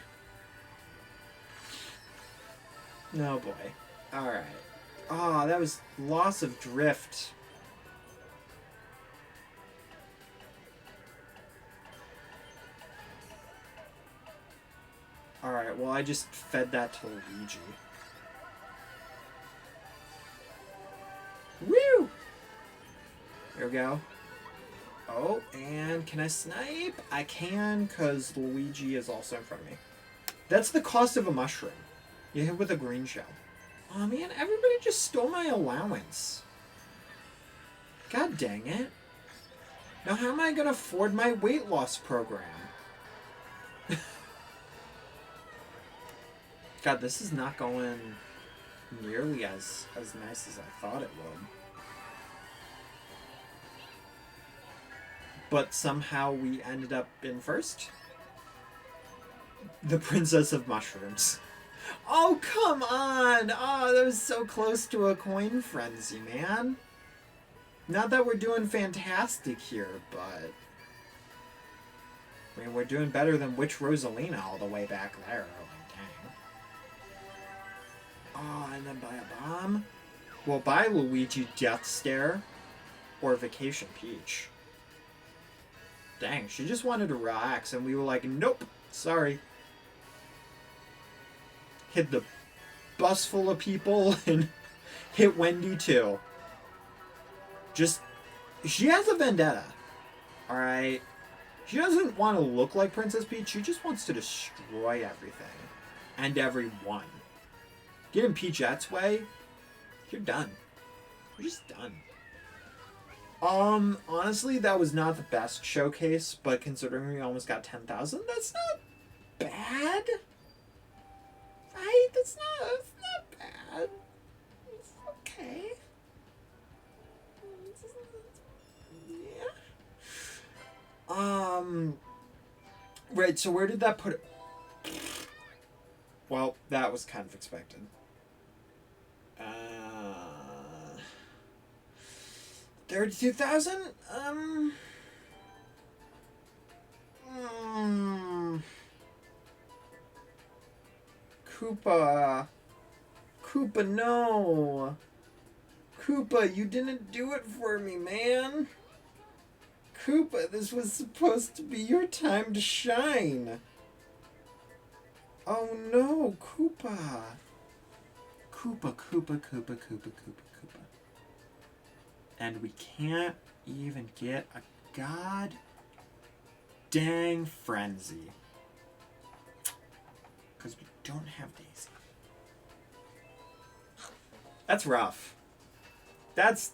Oh boy. Alright. Oh, that was loss of drift. Alright, well I just fed that to Luigi. Woo! There we go. Oh, and can I snipe? I can, because Luigi is also in front of me. That's the cost of a mushroom. You hit with a green shell. Oh man, everybody just stole my allowance. God dang it. Now how am I going to afford my weight loss program? God, this is not going nearly as nice as I thought it would. But somehow we ended up in first. The Princess of Mushrooms. Oh, come on! Oh, that was so close to a coin frenzy, man. Not that we're doing fantastic here, but... I mean, we're doing better than Witch Rosalina all the way back there. Like, dang. Oh, and then buy a bomb? Well, buy Luigi Death Stare or Vacation Peach. Dang, she just wanted to relax, and we were like, nope, sorry. Hit the bus full of people and hit Wendy too. Just, she has a vendetta, alright? She doesn't want to look like Princess Peach, she just wants to destroy everything. And everyone. Get in Peachette's way, you're done. You're just done. Honestly, that was not the best showcase, but considering we almost got 10,000, that's not bad. Right? That's not bad. It's okay. Yeah. Right, so where did that put it? Well, that was kind of expected. 32,000? Koopa, no. Koopa, you didn't do it for me, man. Koopa, this was supposed to be your time to shine. Oh no, Koopa. Koopa. And we can't even get a god dang frenzy. Because we don't have Daisy. That's rough. That's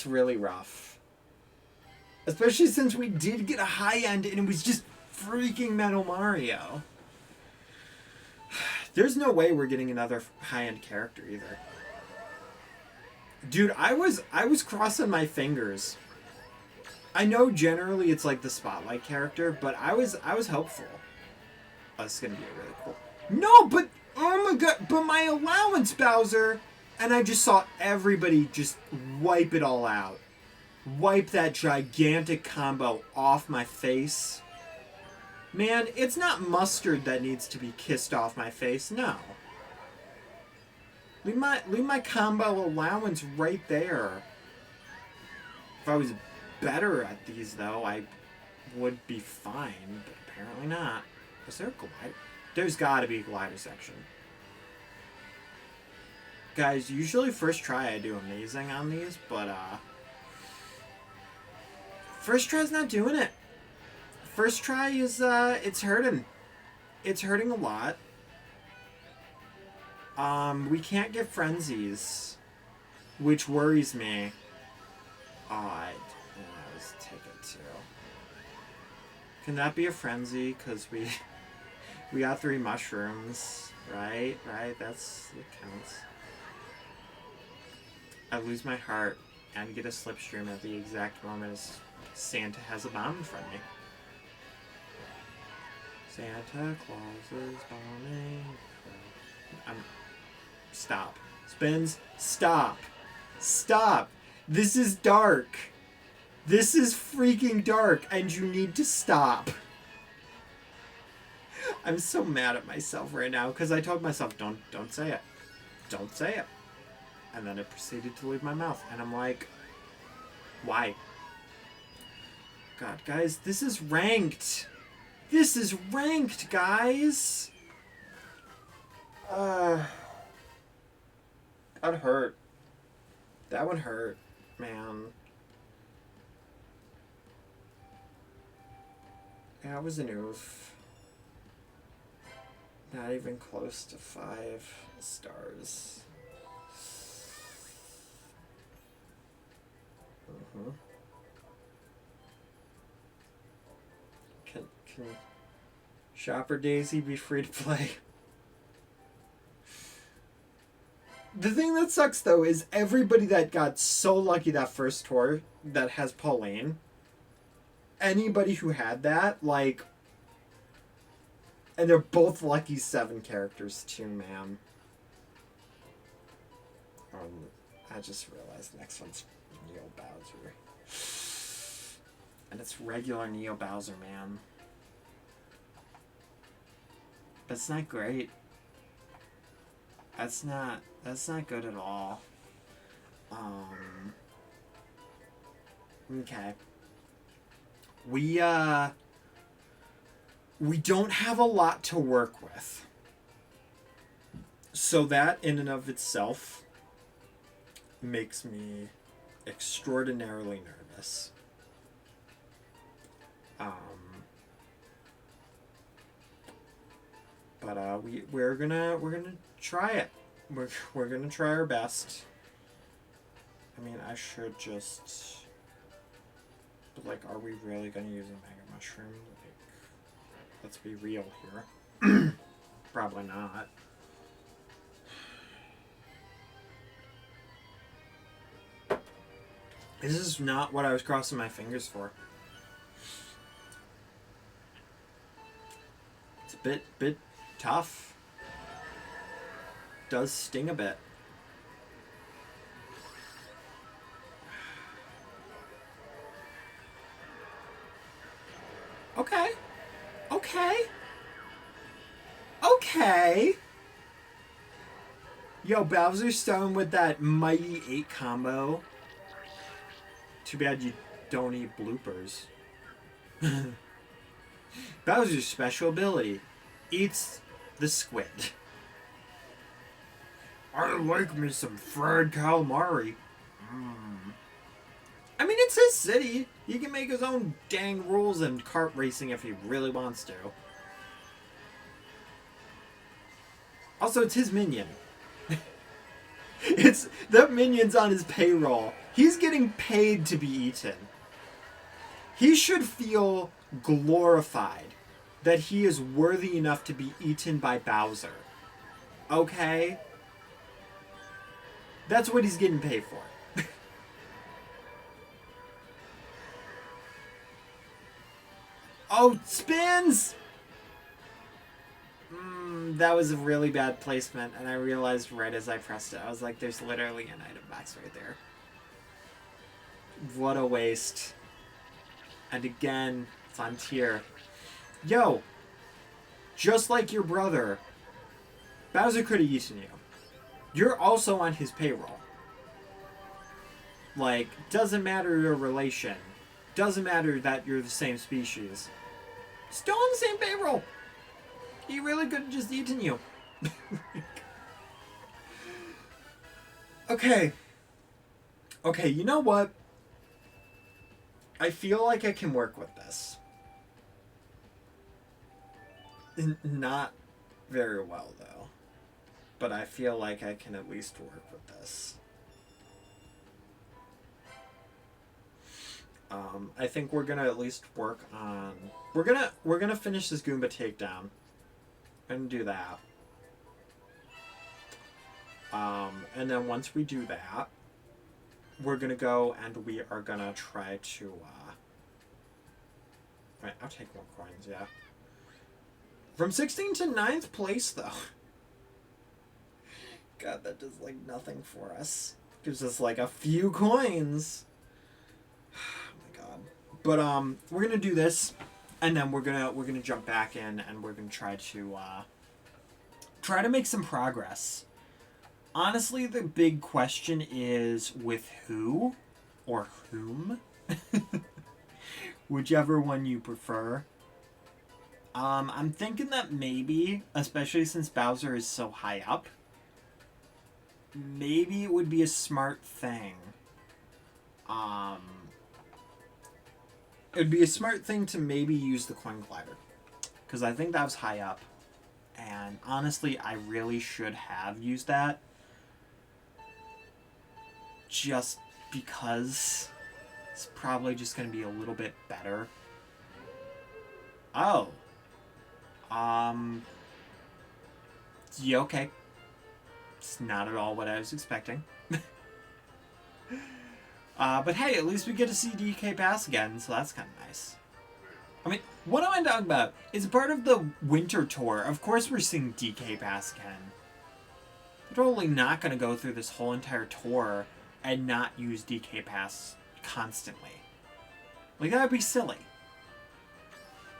really rough. Especially since we did get a high end and it was just freaking Metal Mario. There's no way we're getting another high-end character either. Dude, I was crossing my fingers. I know generally it's like the spotlight character, but I was hopeful. Oh, this is gonna be really cool. No, but oh my god, but my allowance, Bowser, and I just saw everybody just wipe it all out. Wipe that gigantic combo off my face. Man, it's not mustard that needs to be kissed off my face, no. Leave my combo allowance right there. If I was better at these, though, I would be fine, but apparently not. Is there a glider? There's gotta be a glider section. Guys, usually first try I do amazing on these, but, first try's not doing it. First try is, it's hurting. It's hurting a lot. We can't get frenzies, which worries me. Oh, I was ticket too. Can that be a frenzy? Because we got 3 mushrooms, right? Right? That counts. I lose my heart and get a slipstream at the exact moment as Santa has a bomb in front of me. Santa Claus is bombing. Stop. Spins. Stop. Stop. This is dark. This is freaking dark, and you need to stop. I'm so mad at myself right now because I told myself, don't say it. Don't say it. And then it proceeded to leave my mouth. And I'm like, why? God, guys, this is ranked. This is ranked, guys. That hurt. That one hurt, man. Yeah, it was an oof. Not even close to 5 stars. Can Shopper Daisy be free to play? The thing that sucks though is everybody that got so lucky that first tour that has Pauline, anybody who had that, like, and they're both lucky 7 characters too, man. I just realized the next one's Neo Bowser. And it's regular Neo Bowser, man. That's not great. That's not good at all. Okay. We don't have a lot to work with. So that in and of itself makes me extraordinarily nervous. But we're gonna try it. We're gonna try our best. I mean, I should just. But like, are we really gonna use a Mega Mushroom? Like, let's be real here. Probably not. This is not what I was crossing my fingers for. It's a bit tough. Does sting a bit. Okay. Okay. Okay. Yo, Bowser Stone with that Mighty 8 combo. Too bad you don't eat bloopers. Bowser's special ability. Eats the squid. I like me some fried calamari. I mean, it's his city. He can make his own dang rules in kart racing if he really wants to. Also, it's his minion. That minion's on his payroll. He's getting paid to be eaten. He should feel glorified that he is worthy enough to be eaten by Bowser. Okay? That's what he's getting paid for. Oh, spins! That was a really bad placement, and I realized right as I pressed it, I was like, there's literally an item box right there. What a waste. And again, it's on tier. Yo! Just like your brother, Bowser could have eaten you. You're also on his payroll. Like, doesn't matter your relation. Doesn't matter that you're the same species. Still on the same payroll. He really could have just eaten you. Okay. Okay, you know what? I feel like I can work with this. Not very well, though. But I feel like I can at least work with this. I think we're gonna at least work on... We're gonna finish this Goomba takedown. And do that. And then once we do that, we're gonna go and we are gonna try to, Wait, I'll take more coins, yeah. From 16th to 9th place, though. God, that does, like, nothing for us. Gives us, like, a few coins. Oh, my God. But, we're gonna do this, and then we're gonna jump back in, and we're gonna try to make some progress. Honestly, the big question is with who or whom? Whichever one you prefer. I'm thinking that maybe, especially since Bowser is so high up, maybe it would be a smart thing. It would be a smart thing to maybe use the coin glider. Because I think that was high up. And honestly, I really should have used that. Just because it's probably just going to be a little bit better. Oh. Yeah, okay. It's not at all what I was expecting. But hey, at least we get to see DK pass again, so that's kind of nice. I mean, what am I talking about? It's part of the winter tour. Of course we're seeing DK pass again. We're totally not going to go through this whole entire tour and not use DK pass constantly. Like, that would be silly.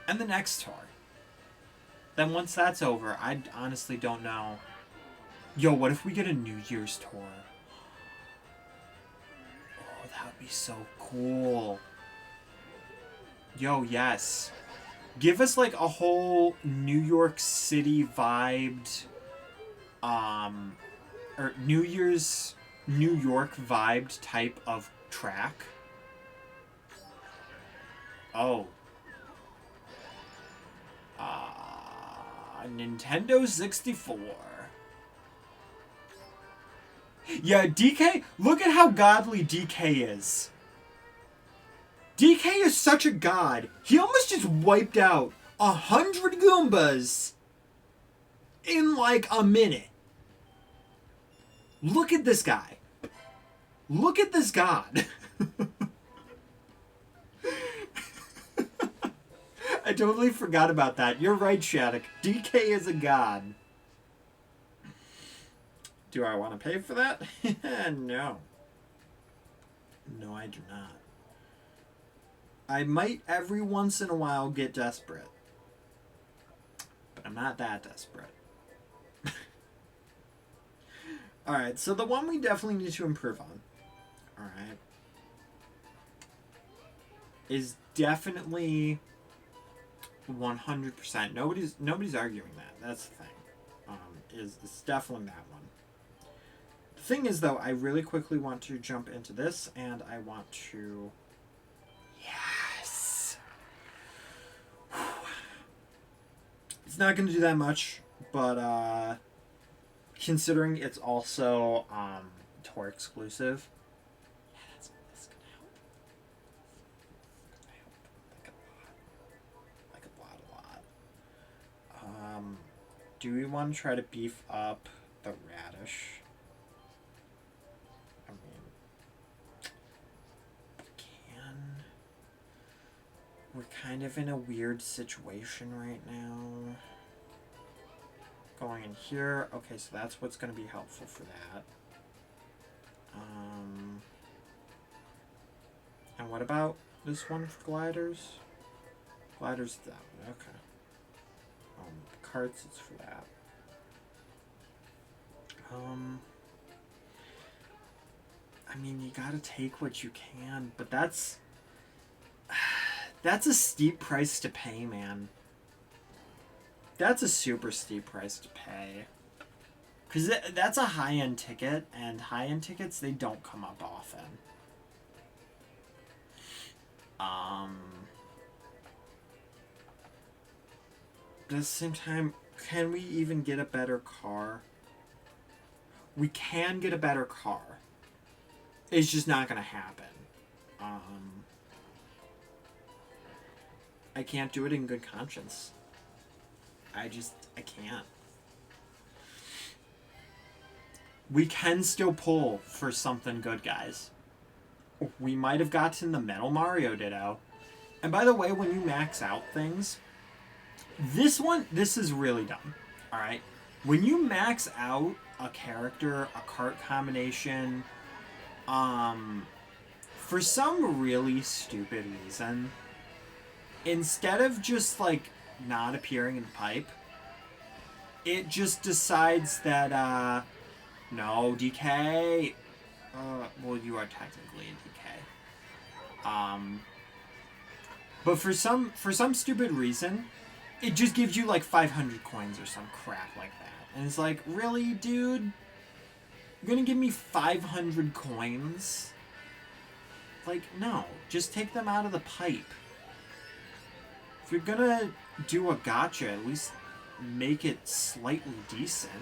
And the next tour. Then once that's over, I honestly don't know. Yo, what if we get a New Year's tour? Oh, that would be so cool. Yo, yes. Give us, like, a whole New York City vibed, or New Year's New York vibed type of track. Oh. Nintendo 64. Yeah, DK, look at how godly DK is. DK is such a god. He almost just wiped out 100 Goombas in like a minute. Look at this guy. Look at this god. I totally forgot about that. You're right, Shattuck. DK is a god. Do I want to pay for that? No. No, I do not. I might every once in a while get desperate. But I'm not that desperate. Alright, so the one we definitely need to improve on. Alright. Is definitely 100%. Nobody's arguing that. That's the thing. It's definitely that one. The thing is, though, I really quickly want to jump into this, and I want to... Yes! It's not going to do that much, but considering it's also tour exclusive, yeah, that's going to help. It's going to help. Like a lot. Do we want to try to beef up the radish? I mean, we can. We're kind of in a weird situation right now. Going in here. Okay, so that's what's going to be helpful for that. And what about this one for gliders? Gliders, that one. Okay. Carts, it's for that. I mean, you gotta take what you can, but that's a steep price to pay, man. That's a super steep price to pay. Because that's a high-end ticket, and high-end tickets, they don't come up often. But at the same time, can we even get a better car? We can get a better car. It's just not going to happen. I can't do it in good conscience. I can't. We can still pull for something good, guys. We might have gotten the Metal Mario Ditto. And by the way, when you max out things, this is really dumb. Alright? When you max out a character, a cart combination, for some really stupid reason, instead of just, like, not appearing in the pipe, it just decides that, no, DK. Well, you are technically in DK. But for some stupid reason, it just gives you, like, 500 coins or some crap like that. And it's like, really, dude? You're gonna give me 500 coins? Like, no. Just take them out of the pipe. If you're gonna do a gacha, at least make it slightly decent.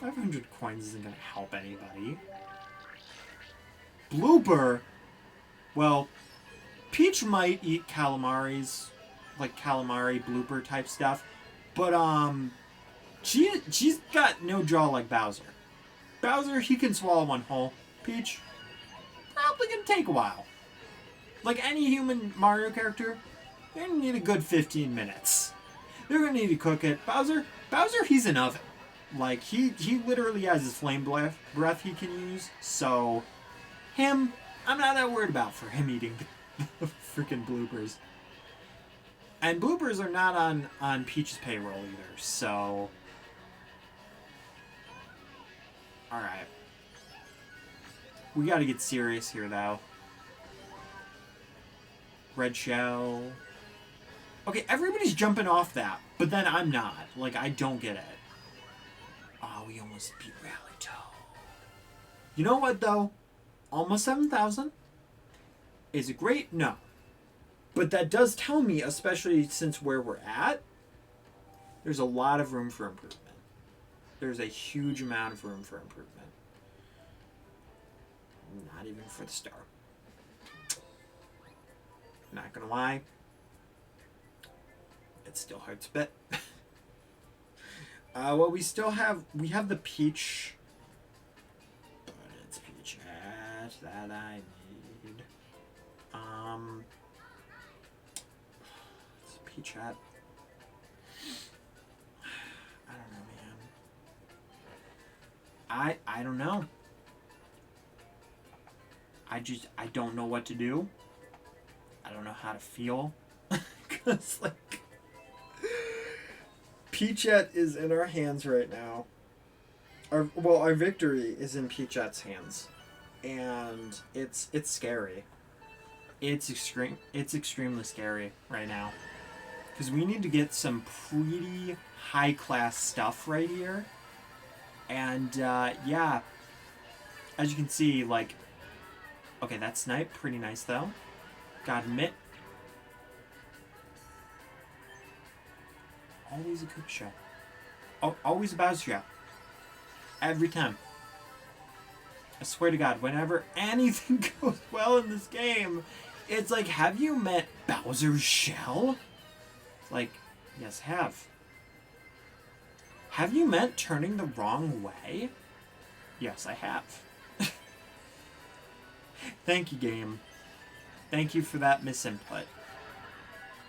500 coins isn't gonna help anybody. Blooper? Well, Peach might eat calamaris, like calamari blooper type stuff, but she's got no jaw like Bowser. Bowser, he can swallow one whole. Peach, probably gonna take a while. Like any human Mario character, they're gonna need a good 15 minutes. They're gonna need to cook it. Bowser, he's an oven. Like, he literally has his flame breath he can use, so him, I'm not that worried about for him eating the freaking bloopers. And bloopers are not on Peach's payroll either, so... Alright. We gotta get serious here, though. Red shell. Okay, everybody's jumping off that, but then I'm not. Like, I don't get it. Oh, we almost beat Rallyto. You know what, though? Almost 7,000. Is it great? No. But that does tell me, especially since where we're at, there's a lot of room for improvement. There's a huge amount of room for improvement. Not even for the star. Not gonna lie. It still hurts a bit. Well, we have the Peach. But it's Peach hat that I need. It's Peach hat. I don't know, man. I don't know. I don't know what to do. I don't know how to feel. Because, like, Peachette is in our hands right now. Our victory is in Peachette's hands. And it's scary. It's extremely scary right now. Because we need to get some pretty high-class stuff right here. And, yeah. As you can see, like... Okay, that snipe, pretty nice, though. Gotta admit. Always a good show. Oh, always a Bowser show. Every time. I swear to God, whenever anything goes well in this game, it's like, have you met Bowser's shell? It's like, yes, have. Have you met turning the wrong way? Yes, I have. Thank you, game. Thank you for that misinput.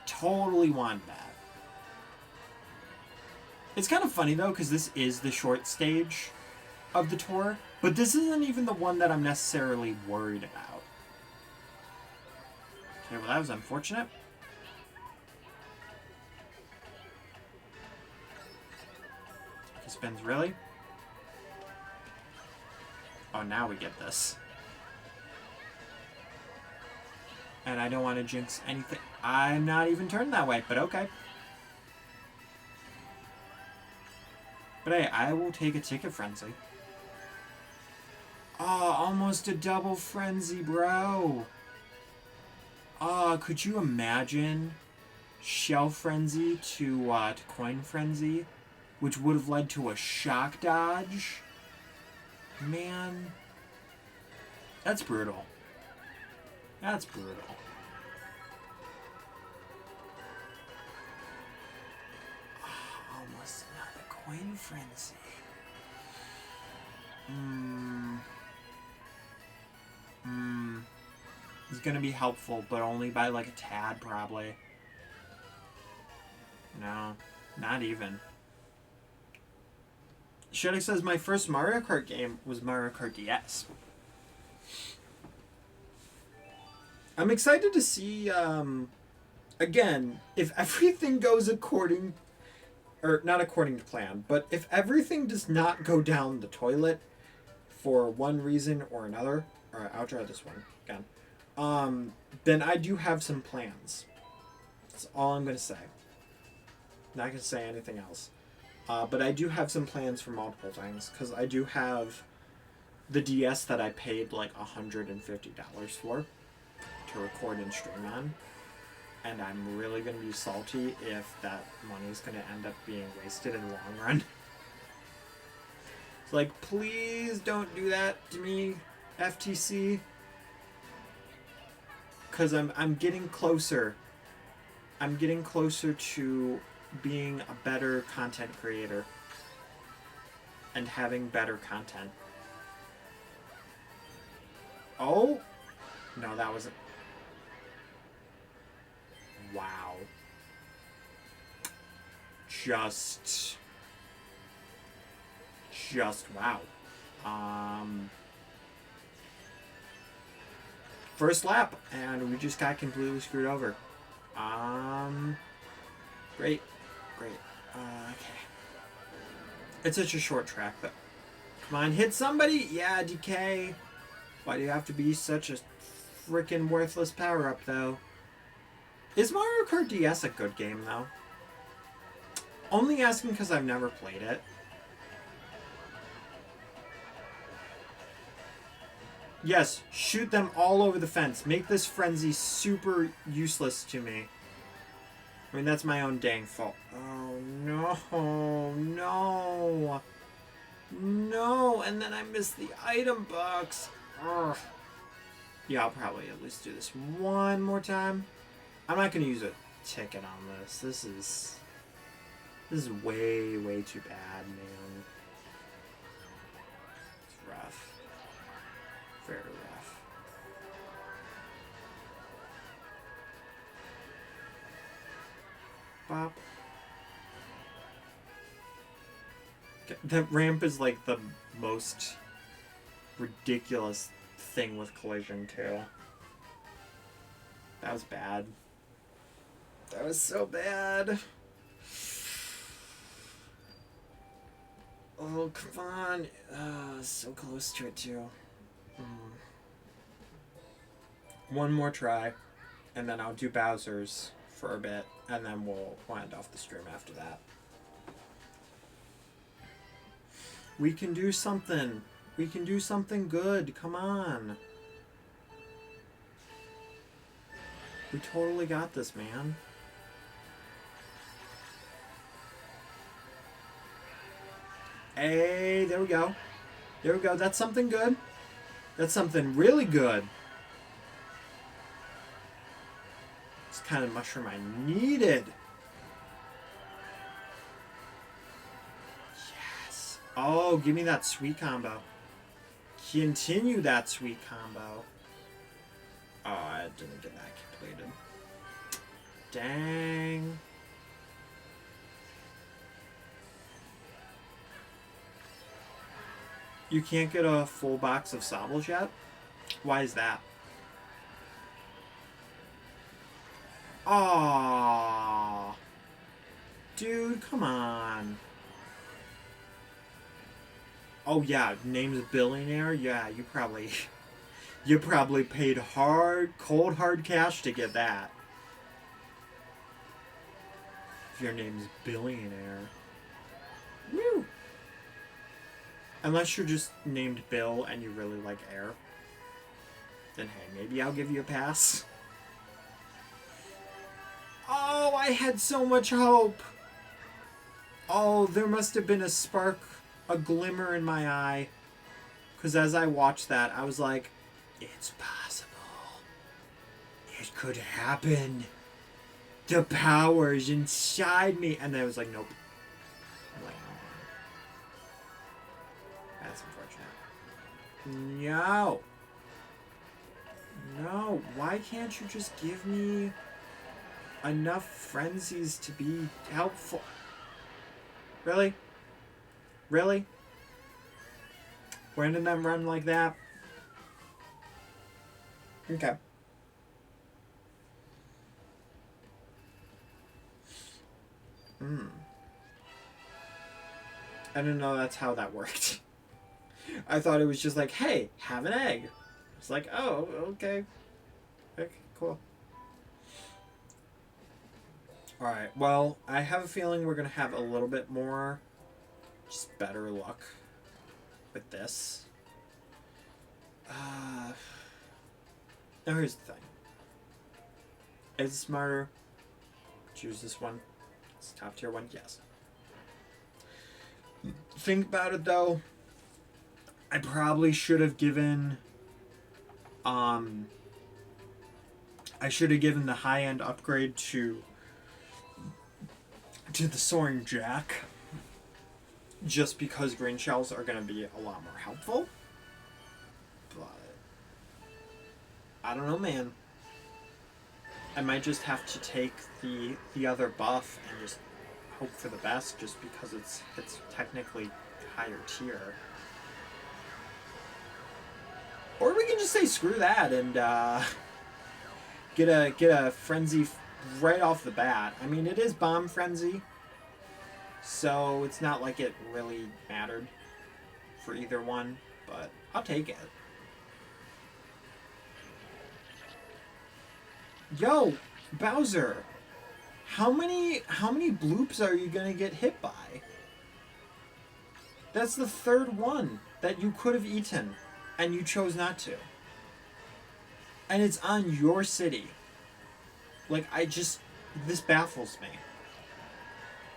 Totally want that. It's kind of funny, though, because this is the short stage of the tour, but this isn't even the one that I'm necessarily worried about. Okay, well, that was unfortunate. He spins, really? Oh, now we get this. And I don't want to jinx anything. I'm not even turned that way, but okay. But hey, I will take a ticket frenzy. Oh, almost a double frenzy, bro. Oh, could you imagine shell frenzy to coin frenzy, which would have led to a shock dodge? Man, that's brutal. That's brutal. Coin Frenzy. It's gonna be helpful, but only by like a tad, probably. No, not even. Sheddick says my first Mario Kart game was Mario Kart DS. I'm excited to see, again, if everything goes according, or not according to plan, but if everything does not go down the toilet for one reason or another, alright, I'll try this one again, then I do have some plans. That's all I'm going to say. Not going to say anything else. But I do have some plans for multiple things, because I do have the DS that I paid like $150 for to record and stream on. And I'm really going to be salty if that money is going to end up being wasted in the long run. It's like, please don't do that to me, FTC. Because I'm getting closer. I'm getting closer to being a better content creator. And having better content. Oh? No, that wasn't... Wow. Just wow. First lap, and we just got completely screwed over. Great. Okay. It's such a short track, but come on, hit somebody. Yeah, DK. Why do you have to be such a freaking worthless power-up, though? Is Mario Kart DS a good game, though? Only asking because I've never played it. Yes, shoot them all over the fence. Make this frenzy super useless to me. I mean, that's my own dang fault. Oh, no. No. No, and then I missed the item box. Ugh. Yeah, I'll probably at least do this one more time. I'm not going to use a ticket on this. This is way, way too bad, man. It's rough. Very rough. Bop. That ramp is like the most ridiculous thing with collision, too. That was bad. That was so bad. Oh, come on. So close to it, too. One more try, and then I'll do Bowser's for a bit, and then we'll end off the stream after that. We can do something. We can do something good. Come on. We totally got this, man. Hey, there we go. There we go. That's something good. That's something really good. It's the kind of mushroom I needed. Yes. Oh, give me that sweet combo. Continue that sweet combo. Oh, I didn't get that completed. Dang. You can't get a full box of Sobbles yet? Why is that? Aww. Dude, come on. Oh yeah, name's Billionaire? Yeah, you probably paid cold hard cash to get that. If your name's Billionaire. Woo! Unless you're just named Bill and you really like air. Then hey, maybe I'll give you a pass. Oh, I had so much hope. Oh, there must have been a spark, a glimmer in my eye. Because as I watched that, I was like, it's possible. It could happen. The power's inside me. And then I was like, nope. I'm like, No. No, why can't you just give me enough frenzies to be helpful? Really? Really? We're ending them run like that? Okay. I didn't know that's how that worked. I thought it was just like, hey, have an egg. It's like, oh, okay. Okay, cool. Alright, well, I have a feeling we're going to have a little bit more, just better luck with this. Now here's the thing. Is it smarter? Choose this one. It's top tier one, yes. Think about it though. I probably should have given I should have given the high-end upgrade to the Soaring Jack, just because green shells are going to be a lot more helpful. But I don't know, man. I might just have to take the other buff and just hope for the best, just because it's technically higher tier. Or we can just say screw that and get a frenzy right off the bat. I mean, it is bomb frenzy, so it's not like it really mattered for either one, but I'll take it. Yo, Bowser, how many bloops are you gonna get hit by? That's the third one that you could have eaten, and you chose not to. And it's on your city. Like, this baffles me.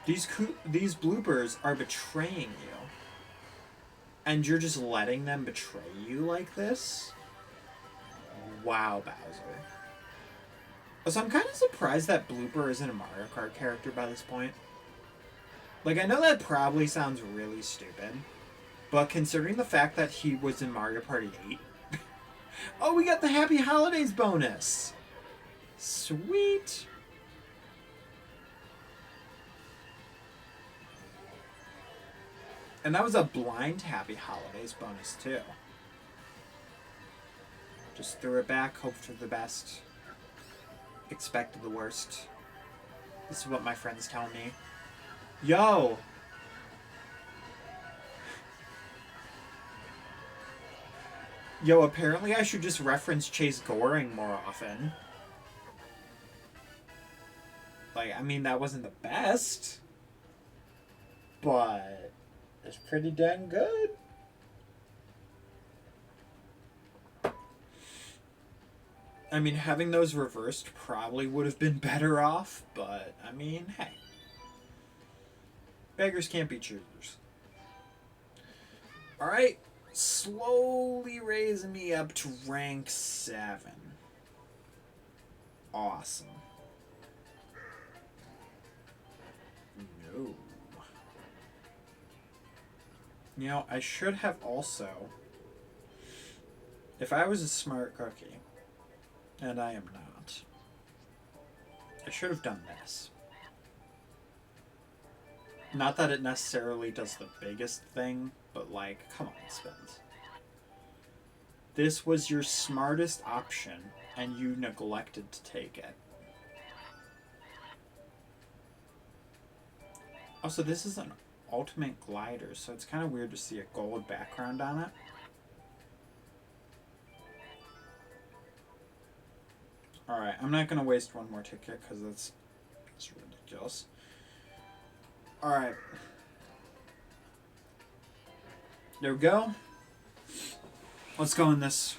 These bloopers are betraying you. And you're just letting them betray you like this? Wow, Bowser. So I'm kind of surprised that Blooper isn't a Mario Kart character by this point. Like, I know that probably sounds really stupid, but considering the fact that he was in Mario Party 8... Oh, we got the Happy Holidays bonus! Sweet! And that was a blind Happy Holidays bonus, too. Just threw it back, hoped for the best. Expected the worst. This is what my friends tell me. Yo! Yo, apparently I should just reference Chase Goring more often. Like, I mean, that wasn't the best, but it's pretty dang good. I mean, having those reversed probably would have been better off, but, I mean, hey. Beggars can't be choosers. Alright, slowly raising me up to rank 7. Awesome. No. You know, I should have also... If I was a smart cookie, and I am not, I should have done this. Not that it necessarily does the biggest thing, but like, come on, Spins. This was your smartest option, and you neglected to take it. Also, this is an ultimate glider, so it's kind of weird to see a gold background on it. Alright, I'm not going to waste one more ticket because it's ridiculous. Alright. There we go. Let's go in this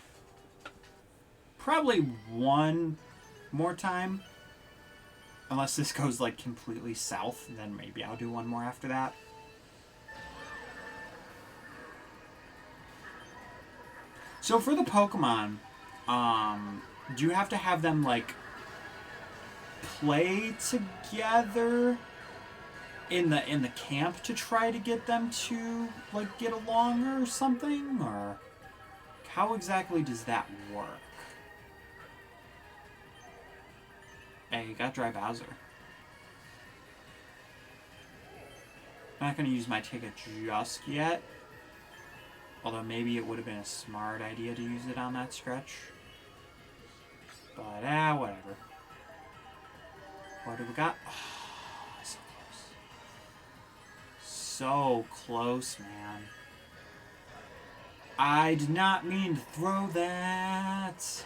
probably one more time. Unless this goes like completely south, then maybe I'll do one more after that. So for the Pokemon, do you have to have them like play together in the camp to try to get them to like get along or something, or How exactly does that work? Hey, you got Dry Bowser. I'm not going to use my ticket just yet. Although maybe it would have been a smart idea to use it on that stretch. But, whatever. What do we got? Oh, so close. So close, man. I did not mean to throw that.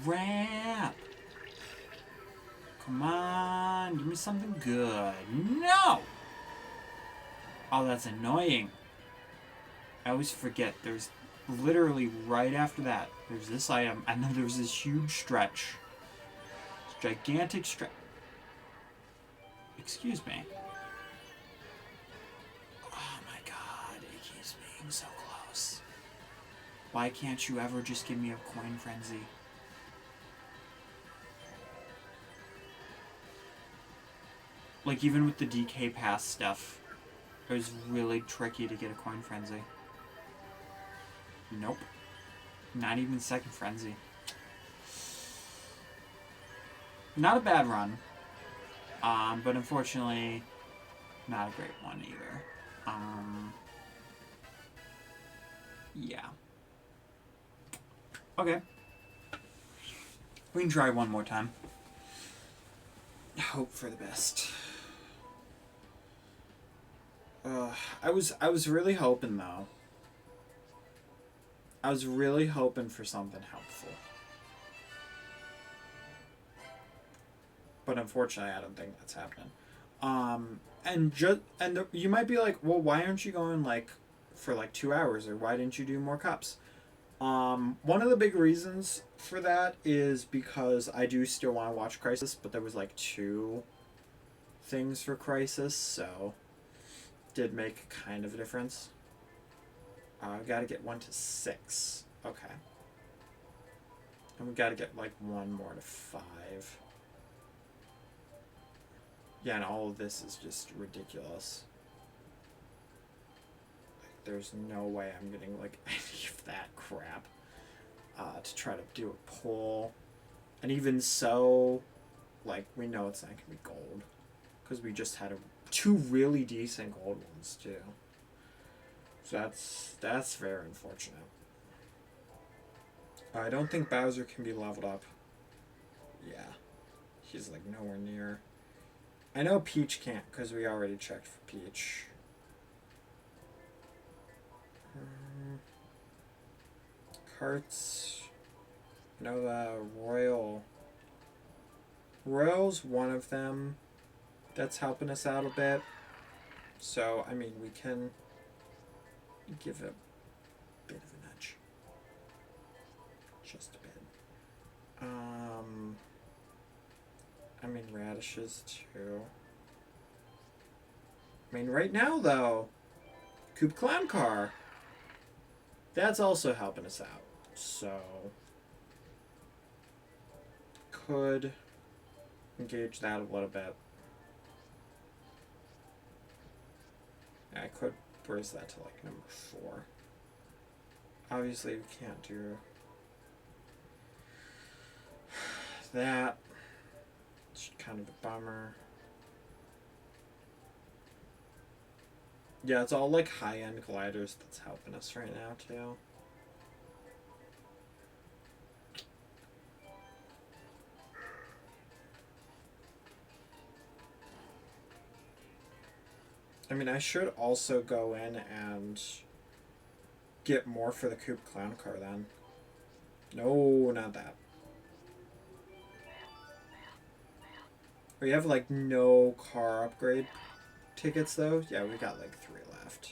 Crap. Come on, give me something good. No! Oh, that's annoying. I always forget there's literally right after that, there's this item, and then there's this huge stretch. This gigantic stretch. Excuse me. Oh my god, it keeps being so close. Why can't you ever just give me a coin frenzy? Like, even with the DK pass stuff, it was really tricky to get a coin frenzy. Nope. Not even second frenzy. Not a bad run. But unfortunately, not a great one either. Yeah. Okay. We can try one more time. Hope for the best. I was really hoping though. I was really hoping for something helpful. But unfortunately, I don't think that's happening. You might be like, well, why aren't you going like for like 2 hours, or why didn't you do more cups? One of the big reasons for that is because I do still want to watch Crisis, but there was like 2 things for Crisis, so did make kind of a difference. I've got to get 1 to 6. Okay. And we got to get like 1 more to 5. Yeah, and all of this is just ridiculous. Like, there's no way I'm getting like any of that crap to try to do a pull. And even so, like, we know it's not going to be gold. Because we just had 2 really decent gold ones, too. So that's very unfortunate. I don't think Bowser can be leveled up. Yeah. He's, like, nowhere near. I know Peach can't, because we already checked for Peach. Karts. No, Royal's one of them that's helping us out a bit. So, I mean, we can give it a bit of a nudge. Just a bit. I mean, radishes too. I mean, right now, though, Coop Clown Car, that's also helping us out. So, could engage that a little bit. I could raise that to like number 4. Obviously, we can't do that. It's kind of a bummer. Yeah, it's all like high-end gliders that's helping us right now, too. I mean, I should also go in and get more for the Coop Clown Car then. No, not that. We have like no car upgrade tickets though. Yeah, we got like 3 left.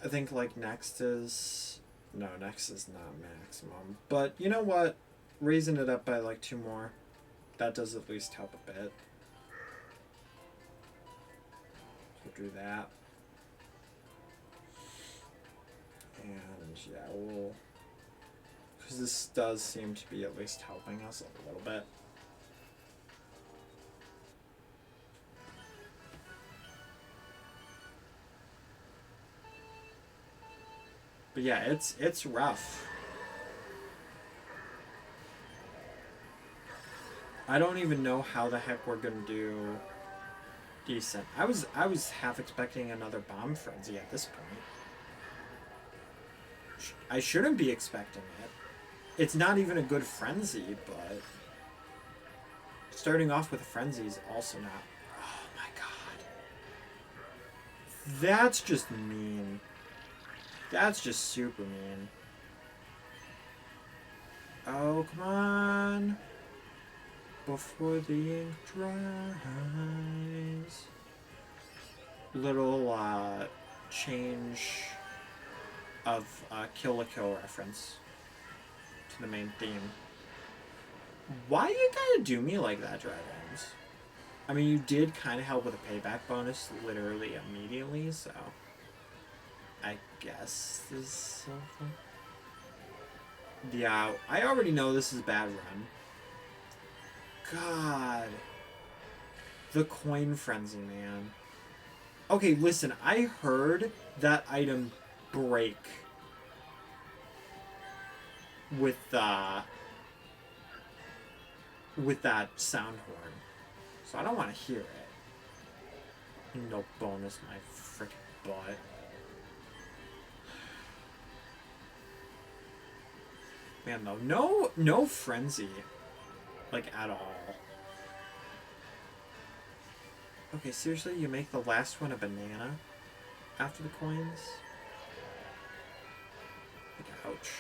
I think like next is... No, next is not maximum. But you know what? Raising it up by like 2 more. That does at least help a bit. Do that. And yeah, we'll... Because this does seem to be at least helping us a little bit. But yeah, it's rough. I don't even know how the heck we're gonna do decent. I was half expecting another bomb frenzy at this point. I shouldn't be expecting it. It's not even a good frenzy, but starting off with a frenzy is also not. Oh my god. That's just mean. That's just super mean. Oh, come on. Before the ink dries. Little change of Kill la Kill reference to the main theme. Why you gotta do me like that, Dragons? I mean, you did kind of help with a payback bonus literally immediately, so I guess this is something. Yeah, I already know this is a bad run. God. The coin frenzy, man. Okay, listen, I heard that item break with that sound horn. So I don't want to hear it. No bonus, my freaking butt. Man, though, no frenzy. Like, at all. Okay, seriously, you make the last one a banana after the coins? Like, ouch.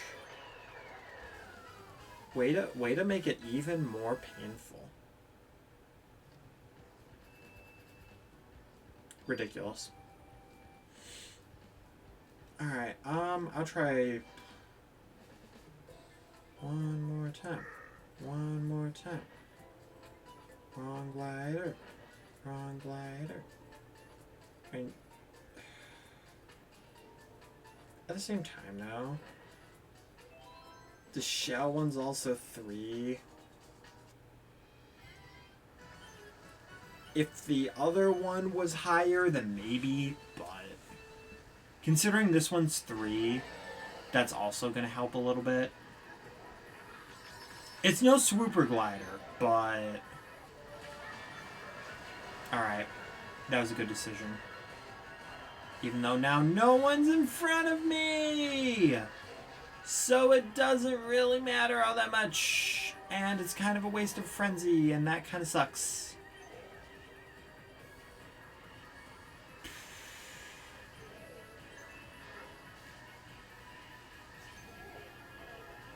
Way to make it even more painful. Ridiculous. Alright, I'll try one more time. One more time. Wrong glider. Wrong glider. I mean, at the same time, though, the shell one's also 3. If the other one was higher, then maybe, but considering this one's 3, that's also going to help a little bit. It's no swooper glider, but alright, that was a good decision. Even though now no one's in front of me! So it doesn't really matter all that much. And it's kind of a waste of frenzy, and that kind of sucks.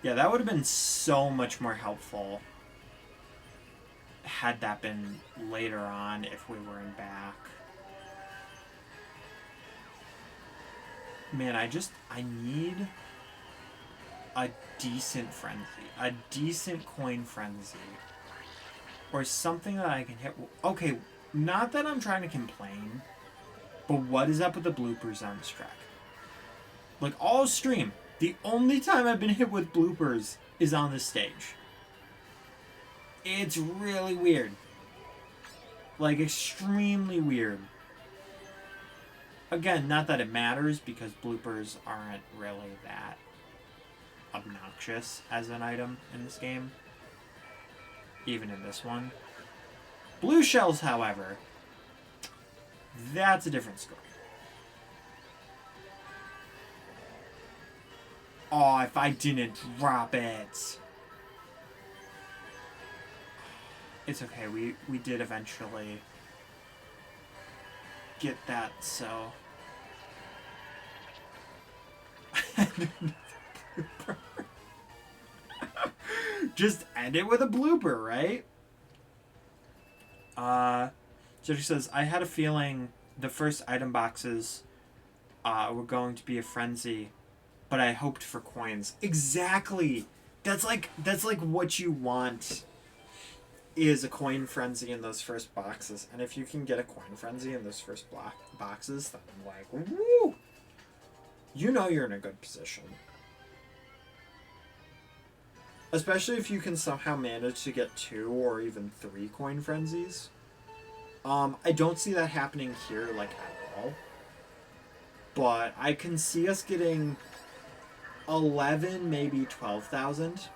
Yeah, that would have been so much more helpful had that been later on if we were in back. Man, I need a decent frenzy. A decent coin frenzy. Or something that I can hit. Okay, not that I'm trying to complain, but what is up with the bloopers on this track? Like, all stream, the only time I've been hit with bloopers is on this stage. It's really weird. Like, extremely weird. Again, not that it matters, because bloopers aren't really that obnoxious as an item in this game. Even in this one. Blue shells, however, that's a different story. Oh, if I didn't drop it. It's okay, we did eventually get that, so... Just end it with a blooper, right? So she says, I had a feeling the first item boxes were going to be a frenzy, but I hoped for coins. Exactly! That's like what you want, is a coin frenzy in those first boxes. And if you can get a coin frenzy in those first boxes, then I'm like, woo! You know you're in a good position. Especially if you can somehow manage to get 2 or even 3 coin frenzies. I don't see that happening here, like, at all. But I can see us getting 11, maybe 12,000.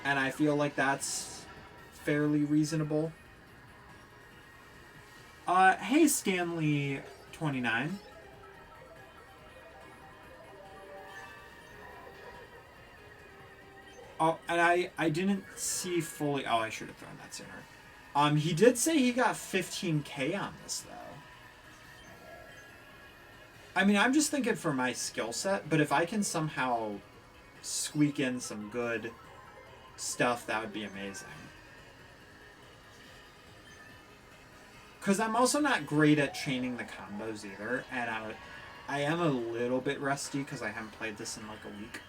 And I feel like that's fairly reasonable. Hey, Stanley29. Oh, and I didn't see fully... Oh, I should have thrown that sooner. He did say he got 15k on this, though. I mean, I'm just thinking for my skill set, but if I can somehow squeak in some good stuff, that would be amazing. Because I'm also not great at chaining the combos either, and I am a little bit rusty because I haven't played this in like a week.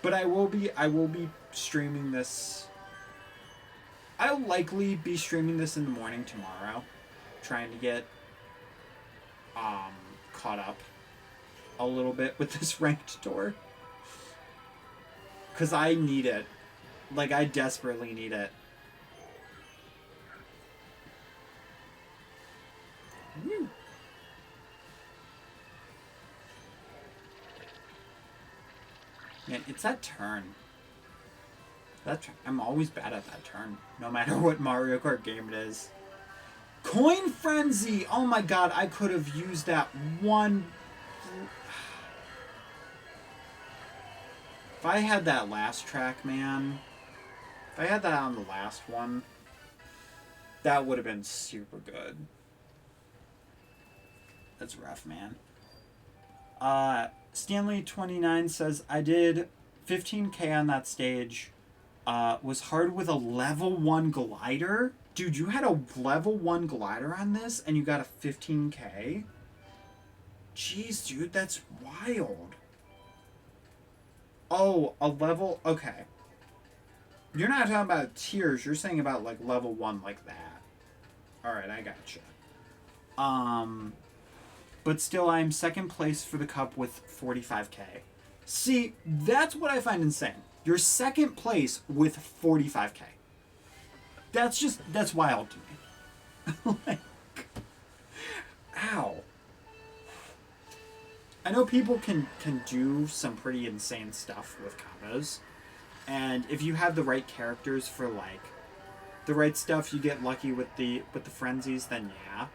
But I will be streaming this. I'll likely be streaming this in the morning tomorrow, trying to get caught up a little bit with this ranked tour. Cause I need it. Like, I desperately need it. Woo. Man, it's that turn. I'm always bad at that turn, no matter what Mario Kart game it is. Coin Frenzy! Oh my god, I could have used that one... If I had that last track, man... If I had that on the last one, that would have been super good. That's rough, man. Stanley29 says, I did 15k on that stage. Was hard with a level 1 glider. Dude, you had a level 1 glider on this and you got a 15k? Jeez, dude, that's wild. Oh, a level... Okay. You're not talking about tiers. You're saying about, like, level 1 like that. Alright, I gotcha. But still, I'm second place for the cup with 45k. See, that's what I find insane. You're second place with 45k. That's wild to me. Like, ow. I know people can do some pretty insane stuff with combos. And if you have the right characters for, like, the right stuff, you get lucky with the frenzies, then yeah.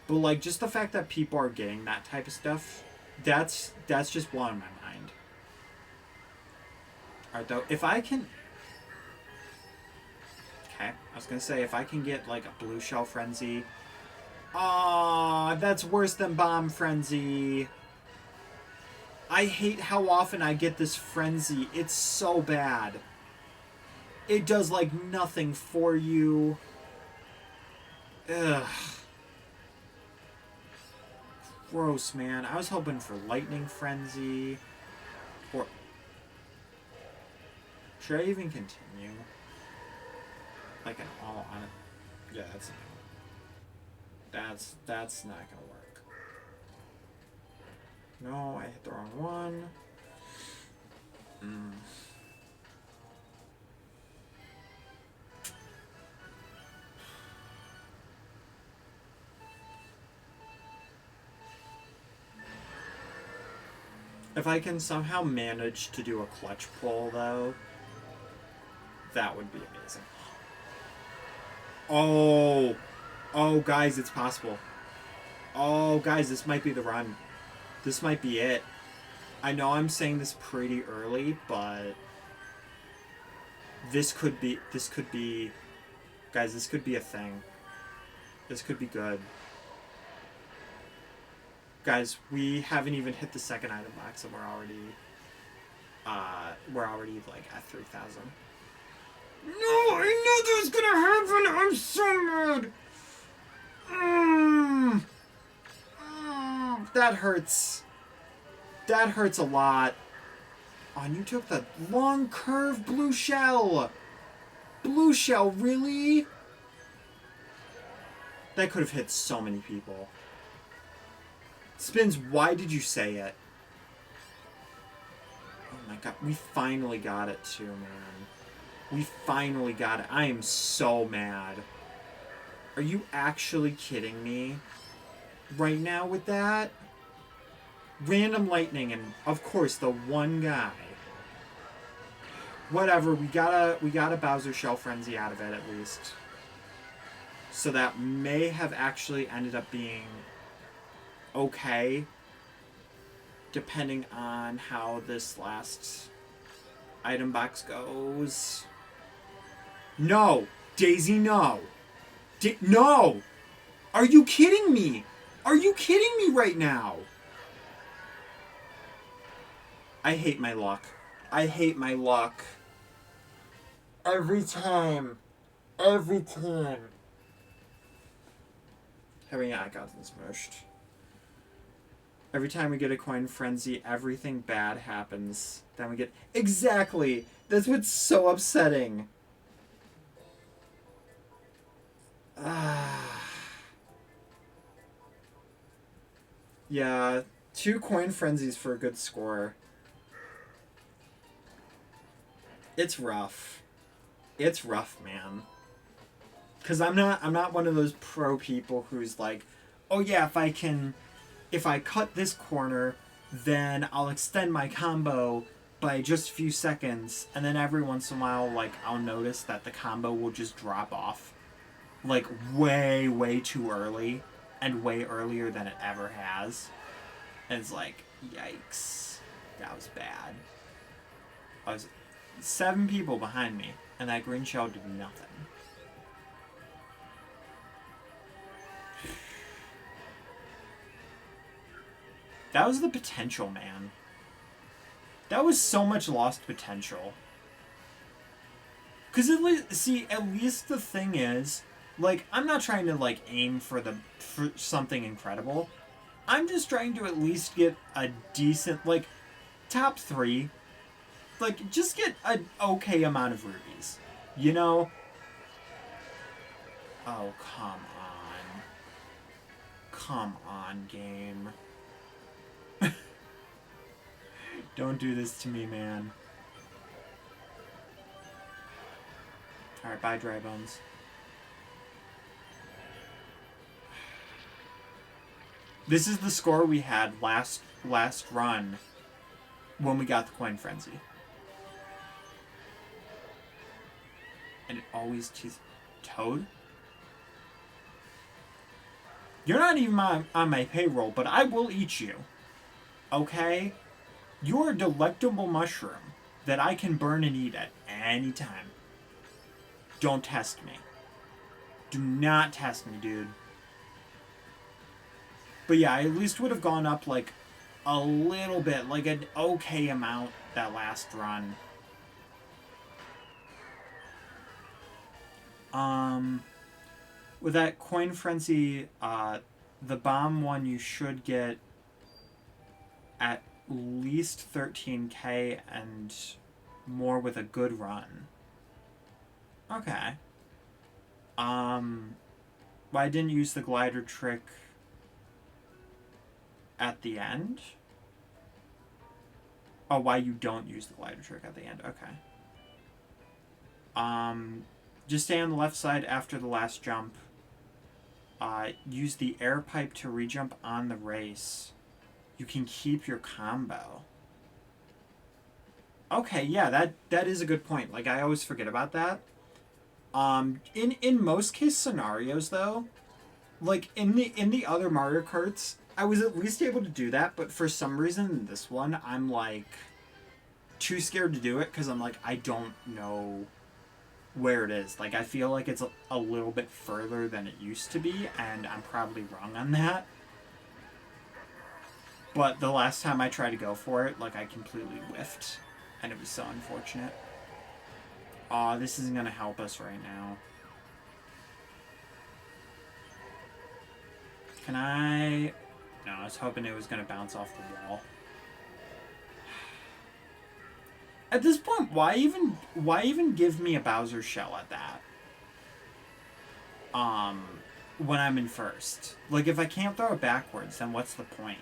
But, like, just the fact that people are getting that type of stuff, that's just blowing my mind. Alright, though, if I can... Okay, I was gonna say, if I can get, like, a blue shell frenzy... Aww, that's worse than bomb frenzy. I hate how often I get this frenzy. It's so bad. It does, like, nothing for you. Ugh. Gross, man. I was hoping for lightning frenzy. Or... Should I even continue? Like an all on it? Yeah, that's not gonna work. No, I hit the wrong one. If I can somehow manage to do a clutch pull, though, that would be amazing. Oh! Oh, guys, it's possible. Oh, guys, this might be the run. This might be it. I know I'm saying this pretty early, but this could be, guys, this could be a thing. This could be good. Guys, we haven't even hit the second item box and we're already like at 3,000. No, I knew this was gonna happen! I'm so mad! That hurts. That hurts a lot. Oh, and you took the long curve blue shell. Blue shell, really? That could have hit so many people. Spins, why did you say it? Oh my god, we finally got it too, man. We finally got it. I am so mad. Are you actually kidding me? Right now with that? random lightning, and of course the one guy. Whatever, we got a Bowser Shell Frenzy out of it at least. So that may have actually ended up being okay, depending on how this last item box goes. No! Daisy, no! No! Are you kidding me? Are you kidding me right now? I hate my luck. I hate my luck. Every time. Every time. I got this smushed. Every time we get a coin frenzy, everything bad happens. Then we get... Exactly! That's what's so upsetting. Yeah, 2 coin frenzies for a good score. It's rough. It's rough, man. Cause I'm not one of those pro people who's like, oh yeah, if I cut this corner, then I'll extend my combo by just a few seconds, and then every once in a while, like, I'll notice that the combo will just drop off, like, way, way too early, and way earlier than it ever has. And it's like, yikes. That was bad. I was 7 people behind me, and that green shell did nothing. That was the potential, man. That was so much lost potential. Because at least the thing is, like, I'm not trying to, like, aim for something incredible. I'm just trying to at least get a decent, like, top 3. Like, just get an okay amount of rubies. You know? Oh, come on. Come on, game. Don't do this to me, man. Alright, bye, dry bones. This is the score we had last run when we got the coin frenzy. And it always cheats. Toad? You're not even on my payroll, but I will eat you. Okay? You're a delectable mushroom that I can burn and eat at any time. Don't test me. Do not test me, dude. But yeah, I at least would have gone up, like, a little bit, like an okay amount that last run. With that coin frenzy, the bomb one you should get at least 13k and more with a good run. Okay. Well, I didn't use the glider trick at the end? Oh, why you don't use the glider trick at the end. Okay. Just stay on the left side after the last jump. Use the air pipe to re-jump on the race. You can keep your combo. Okay, yeah, that is a good point. Like, I always forget about that. In most case scenarios, though, like, in the other Mario Karts, I was at least able to do that, but for some reason in this one, I'm, like, too scared to do it, because I'm like, I don't know where it is. Like, I feel like it's a little bit further than it used to be, and I'm probably wrong on that. But the last time I tried to go for it, like, I completely whiffed, and it was so unfortunate. Aw, this isn't gonna help us right now. Can I... No, I was hoping it was gonna bounce off the wall. At this point, why even give me a Bowser shell at that? When I'm in first. Like, if I can't throw it backwards, then what's the point?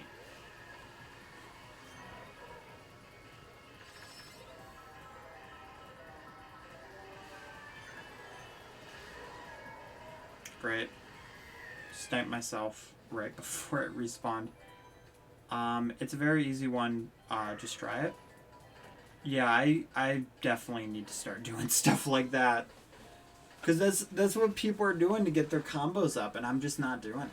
Great. Sniped myself right before it respawned. It's a very easy one. Just try it. Yeah, I definitely need to start doing stuff like that. Because that's what people are doing to get their combos up, and I'm just not doing it.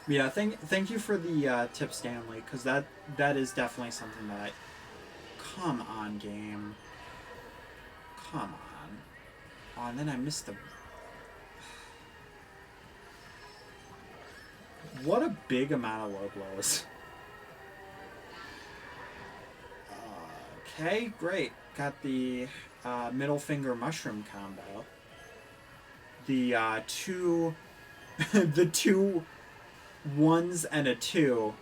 Yeah, thank you for the tip, Stanley, because that is definitely something that I... Come on, game. Come on. Oh, and then I missed the... What a big amount of low blows. Okay, great. Got the middle finger mushroom combo. The two... the two ones and a two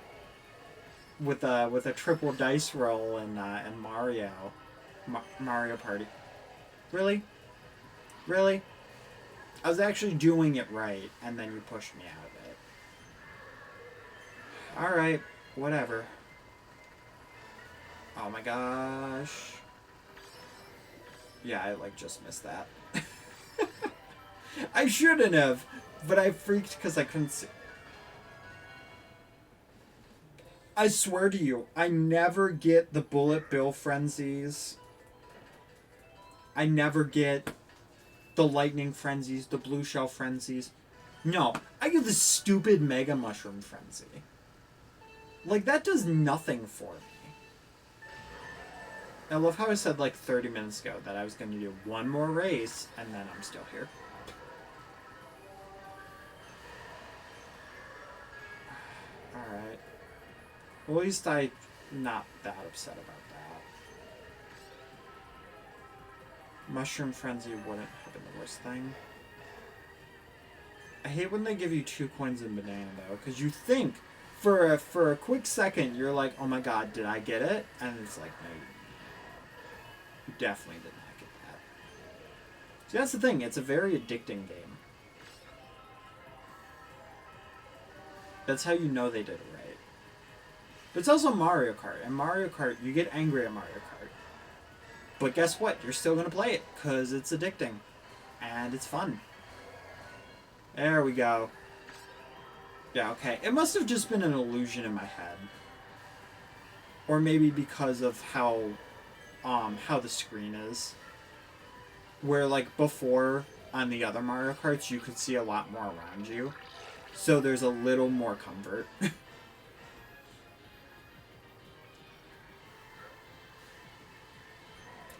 with a triple dice roll in Mario Mario Party. Really? Really? I was actually doing it right, and then you pushed me out of it. Alright, whatever. Oh my gosh. Yeah, I just missed that. I shouldn't have, but I freaked because I couldn't see. I swear to you, I never get the bullet bill frenzies. I never get the lightning frenzies, the blue shell frenzies. No, I get the stupid mega mushroom frenzy. That does nothing for me. I love how I said 30 minutes ago that I was going to do one more race, and then I'm still here. Alright. Well, at least I'm not that upset about that. Mushroom Frenzy wouldn't have been the worst thing. I hate when they give you 2 coins in banana, though, because you think, for a quick second, you're like, oh my god, did I get it? And it's like, no, you definitely did not get that. See, that's the thing, it's a very addicting game. That's how you know they did it right. But it's also Mario Kart, and Mario Kart, you get angry at Mario Kart. But guess what? You're still going to play it, because it's addicting. And it's fun. There we go. Yeah, okay. It must have just been an illusion in my head. Or maybe because of how the screen is. Where, before, on the other Mario Karts, you could see a lot more around you. So there's a little more comfort.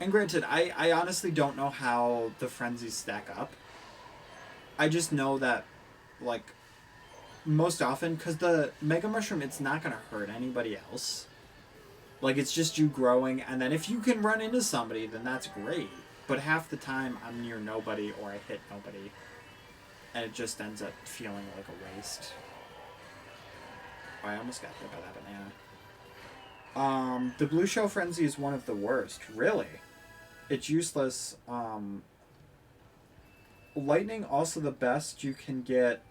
And granted, I honestly don't know how the frenzies stack up. I just know that, most often, because the Mega Mushroom, it's not going to hurt anybody else. It's just you growing, and then if you can run into somebody, then that's great. But half the time, I'm near nobody, or I hit nobody. And it just ends up feeling like a waste. Oh, I almost got hit by that banana. The Blue Shell Frenzy is one of the worst. Really? It's useless. Lightning, also the best you can get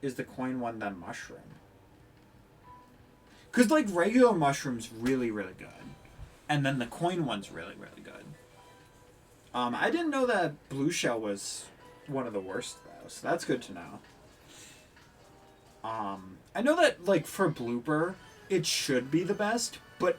is the coin one, then mushroom. Because, regular mushroom's really, really good. And then the coin one's really, really good. I didn't know that Blue Shell was one of the worst, though, so that's good to know. I know that, for Blooper, it should be the best, but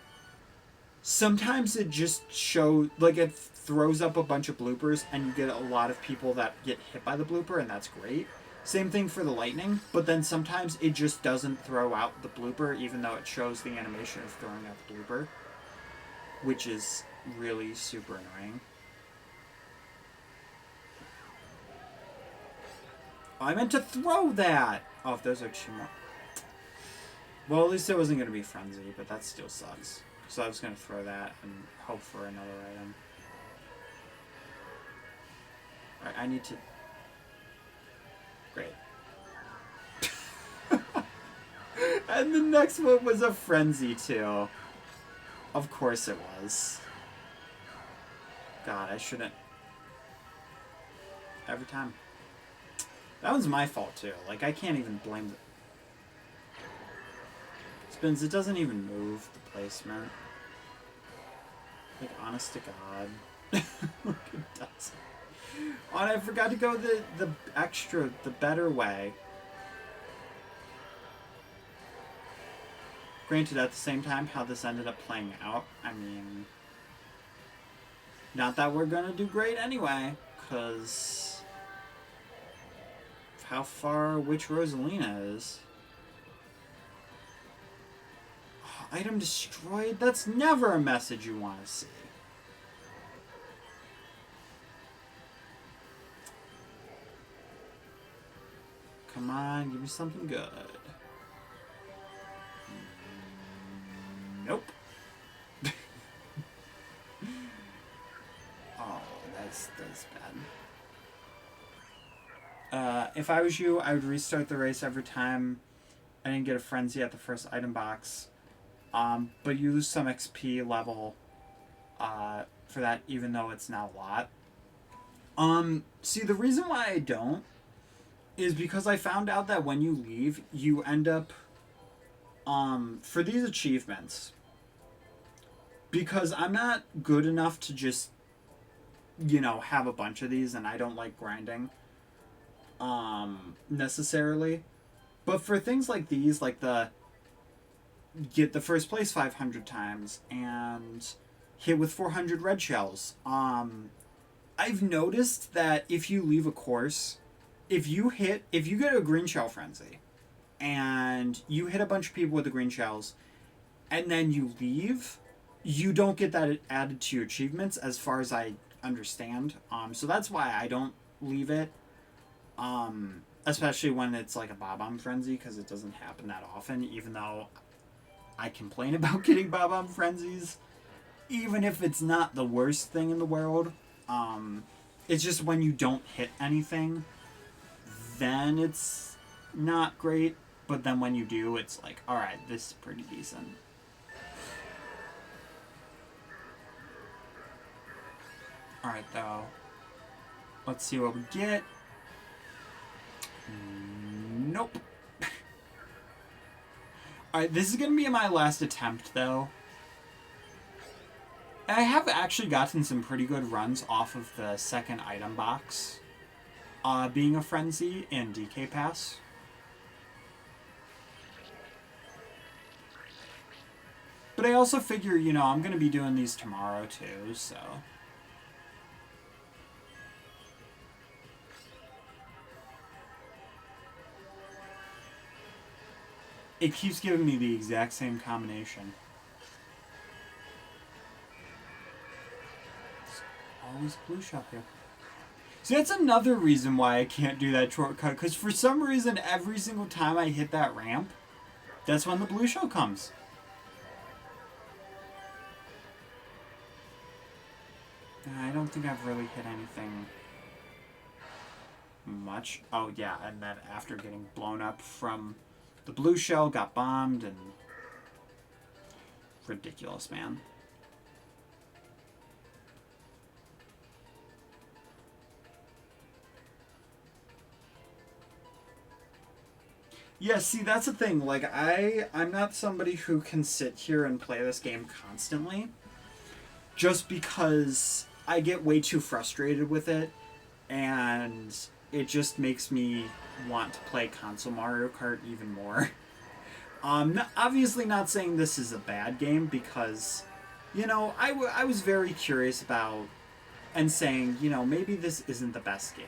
sometimes it just shows, it throws up a bunch of bloopers, and you get a lot of people that get hit by the blooper, and that's great. Same thing for the lightning, but then sometimes it just doesn't throw out the blooper, even though it shows the animation of throwing out the blooper, which is really super annoying. I meant to throw that! Oh, if those are 2 more... Well, at least it wasn't going to be Frenzy, but that still sucks. So I was going to throw that and hope for another item. Alright, I need to... Great. And the next one was a Frenzy, too. Of course it was. God, I shouldn't... Every time. That was my fault, too. I can't even blame the... Spins, it doesn't even move the placement. Like, honest to God. Look, it doesn't. Oh, and I forgot to go the better way. Granted, at the same time, how this ended up playing out, I mean... Not that we're gonna do great anyway, because... how far which Rosalina is. Oh, item destroyed? That's never a message you want to see. Come on, give me something good. Nope. Oh, that's bad. If I was you, I would restart the race every time I didn't get a frenzy at the first item box. But you lose some XP level for that, even though it's not a lot. See, the reason why I don't is because I found out that when you leave, you end up, for these achievements, because I'm not good enough to just, you know, have a bunch of these, and I don't like grinding, necessarily. But for things like these, like get the first place 500 times, and hit with 400 red shells, I've noticed that if you leave a course, if you get a green shell frenzy, and you hit a bunch of people with the green shells, and then you leave, you don't get that added to your achievements, as far as I understand. So that's why I don't leave it. Especially when it's like a Bob-omb frenzy, because it doesn't happen that often, even though I complain about getting Bob-omb frenzies, even if it's not the worst thing in the world. It's just when you don't hit anything, then it's not great. But then when you do, it's like, alright, this is pretty decent. Alright, though. Let's see what we get. Nope. Alright, this is going to be my last attempt, though. I have actually gotten some pretty good runs off of the second item box. Being a frenzy in DK Pass. But I also figure, you know, I'm going to be doing these tomorrow, too, so... It keeps giving me the exact same combination. There's always blue shell here. See, that's another reason why I can't do that shortcut, because for some reason, every single time I hit that ramp, that's when the blue shell comes. I don't think I've really hit anything much. Oh, yeah, and then after getting blown up from the blue shell, got bombed, and... ridiculous, man. Yeah, see, that's the thing. Like, I'm not somebody who can sit here and play this game constantly. Just because I get way too frustrated with it, and it just makes me want to play console Mario Kart even more. Obviously not saying this is a bad game, because, you know, I was very curious about, and saying, you know, maybe this isn't the best game.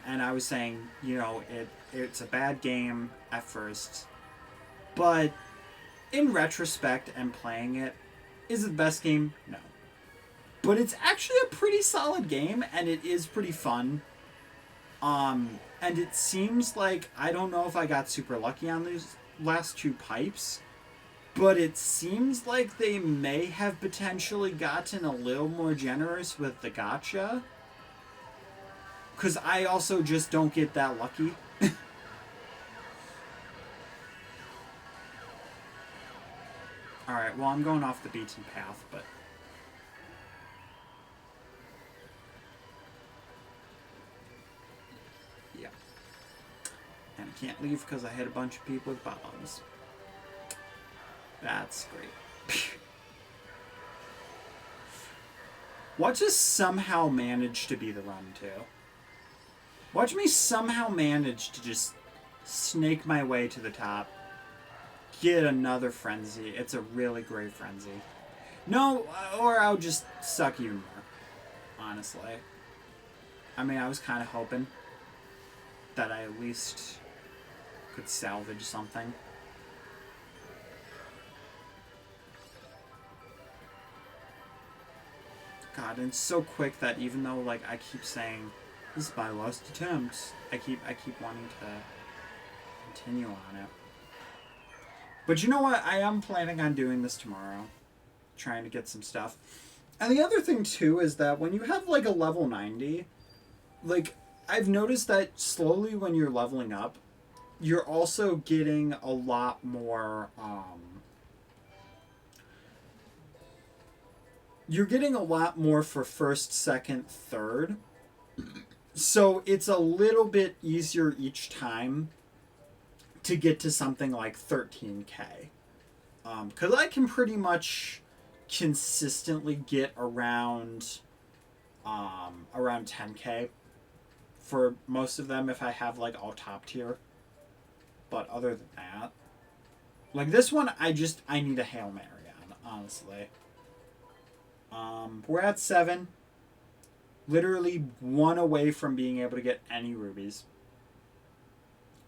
And I was saying, you know, it's a bad game at first, but in retrospect and playing it, is it the best game? No. But it's actually a pretty solid game, and it is pretty fun. And it seems like, I don't know if I got super lucky on these last two pipes, but it seems like they may have potentially gotten a little more generous with the gacha. Because I also just don't get that lucky. Alright, well, I'm going off the beaten path, but... yeah. And I can't leave because I hit a bunch of people with bombs. That's great. Watch us somehow manage to be the run too. Watch me somehow manage to just snake my way to the top. Get another frenzy. It's a really great frenzy. No, or I'll just suck even more. Honestly. I mean, I was kind of hoping that I at least could salvage something. God, and it's so quick that even though like I keep saying this is my last attempt, I keep wanting to continue on it. But you know what? I am planning on doing this tomorrow, trying to get some stuff. And the other thing too is that when you have like a level 90, like I've noticed that slowly when you're leveling up, you're also getting a lot more you're getting a lot more for first, second, third. So it's a little bit easier each time to get to something like 13k. Because I can pretty much consistently get around 10k for most of them if I have like all top tier. But other than that, like this one, I need a Hail Mary on, honestly. We're at 7. Literally 1 away from being able to get any rubies.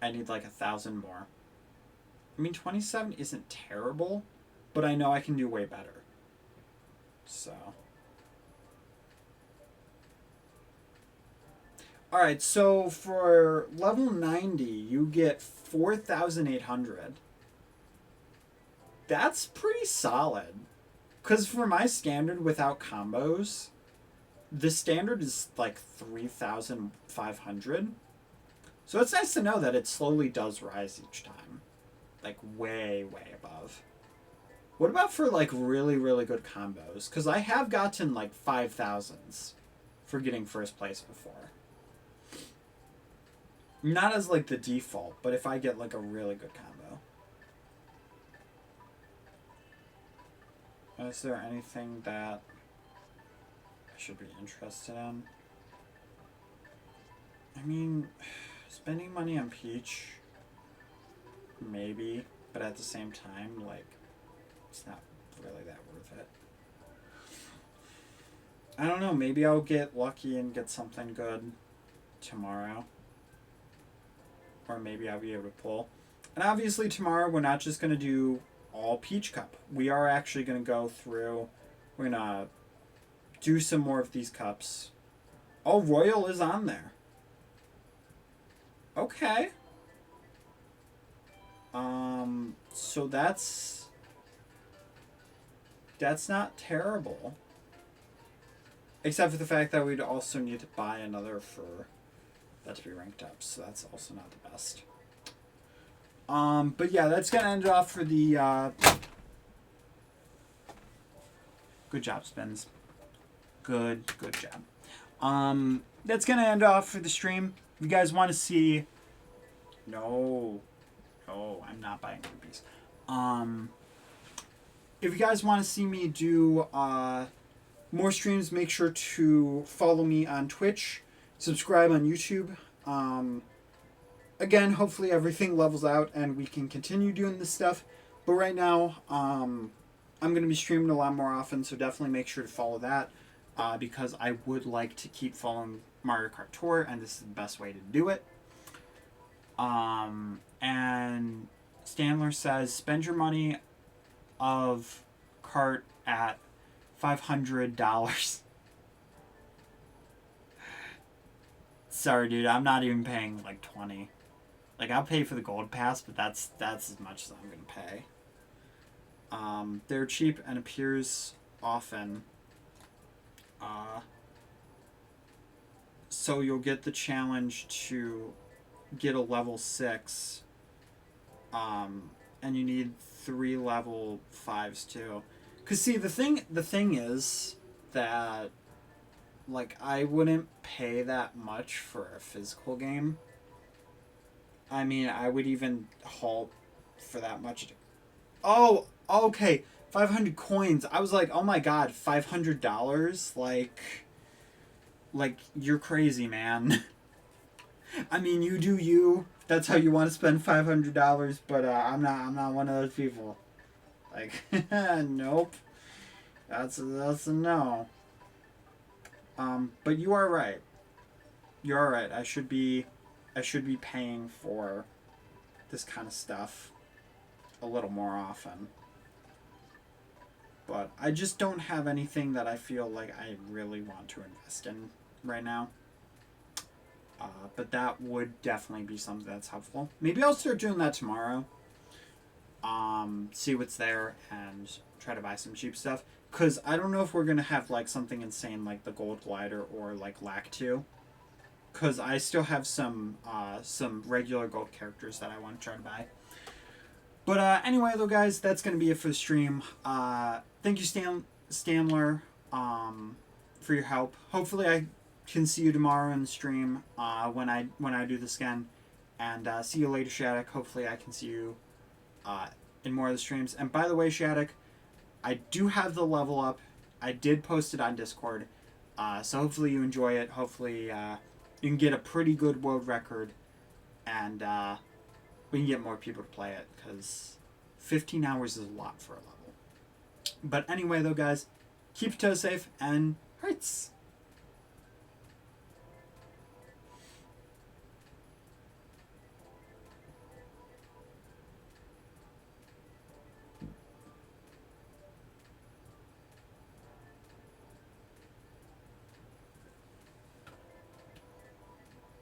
I need like 1,000 more. I mean, 27 isn't terrible, but I know I can do way better. So. Alright, so for level 90, you get 4,800. That's pretty solid. Because for my standard without combos, the standard is like 3,500. So it's nice to know that it slowly does rise each time. Like way, way above. What about for like really, really good combos? Because I have gotten like 5,000s for getting first place before. Not as like the default, but if I get like a really good combo. Is there anything that I should be interested in? I mean, spending money on Peach, maybe, but at the same time, like, it's not really that worth it. I don't know, maybe I'll get lucky and get something good tomorrow. Or maybe I'll be able to pull. And obviously tomorrow we're not just going to do all Peach Cup. We are actually going to go through, we're going to do some more of these cups. Oh, Royal is on there. Okay. So that's not terrible. Except for the fact that we'd also need to buy another for that to be ranked up, so that's also not the best. But yeah, that's gonna end it off for the good job, Spins. Good job. That's gonna end off for the stream. If you guys want to see, no, I'm not buying rupees. If you guys want to see me do more streams, make sure to follow me on Twitch, subscribe on YouTube. Again, hopefully everything levels out and we can continue doing this stuff. But right now, I'm going to be streaming a lot more often, so definitely make sure to follow that because I would like to keep following Mario Kart Tour, and this is the best way to do it. And Stanler says, spend your money of Kart at $500. Sorry, dude, I'm not even paying like 20. Like, I'll pay for the gold pass, but that's as much as I'm gonna pay. They're cheap and appears often. So you'll get the challenge to get a level 6. And you need 3 level 5s too. Cause see, the thing is that, like, I wouldn't pay that much for a physical game. I mean, I would even halt for that much. Oh, okay. 500 coins. I was like, oh my god, $500? Like, you're crazy, man. I mean, you do you. That's how you want to spend $500, but I'm not one of those people. Like, nope. That's a no. But you are right. You are right. I should be paying for this kind of stuff a little more often. But I just don't have anything that I feel like I really want to invest in right now. But that would definitely be something that's helpful. Maybe I'll start doing that tomorrow. See what's there and try to buy some cheap stuff. Because I don't know if we're going to have like something insane like the Gold Glider or like Lactu. Because I still have some regular gold characters that I want to try to buy. But anyway, though, guys, that's going to be it for the stream. Thank you, Stanler, for your help. Hopefully I can see you tomorrow in the stream when I do this again. And see you later, Shattuck. Hopefully I can see you in more of the streams. And by the way, Shattuck, I do have the level up. I did post it on Discord. So hopefully you enjoy it. Hopefully you can get a pretty good world record. And we can get more people to play it. Because 15 hours is a lot for a level. But anyway, though, guys, keep your toes safe and hearts.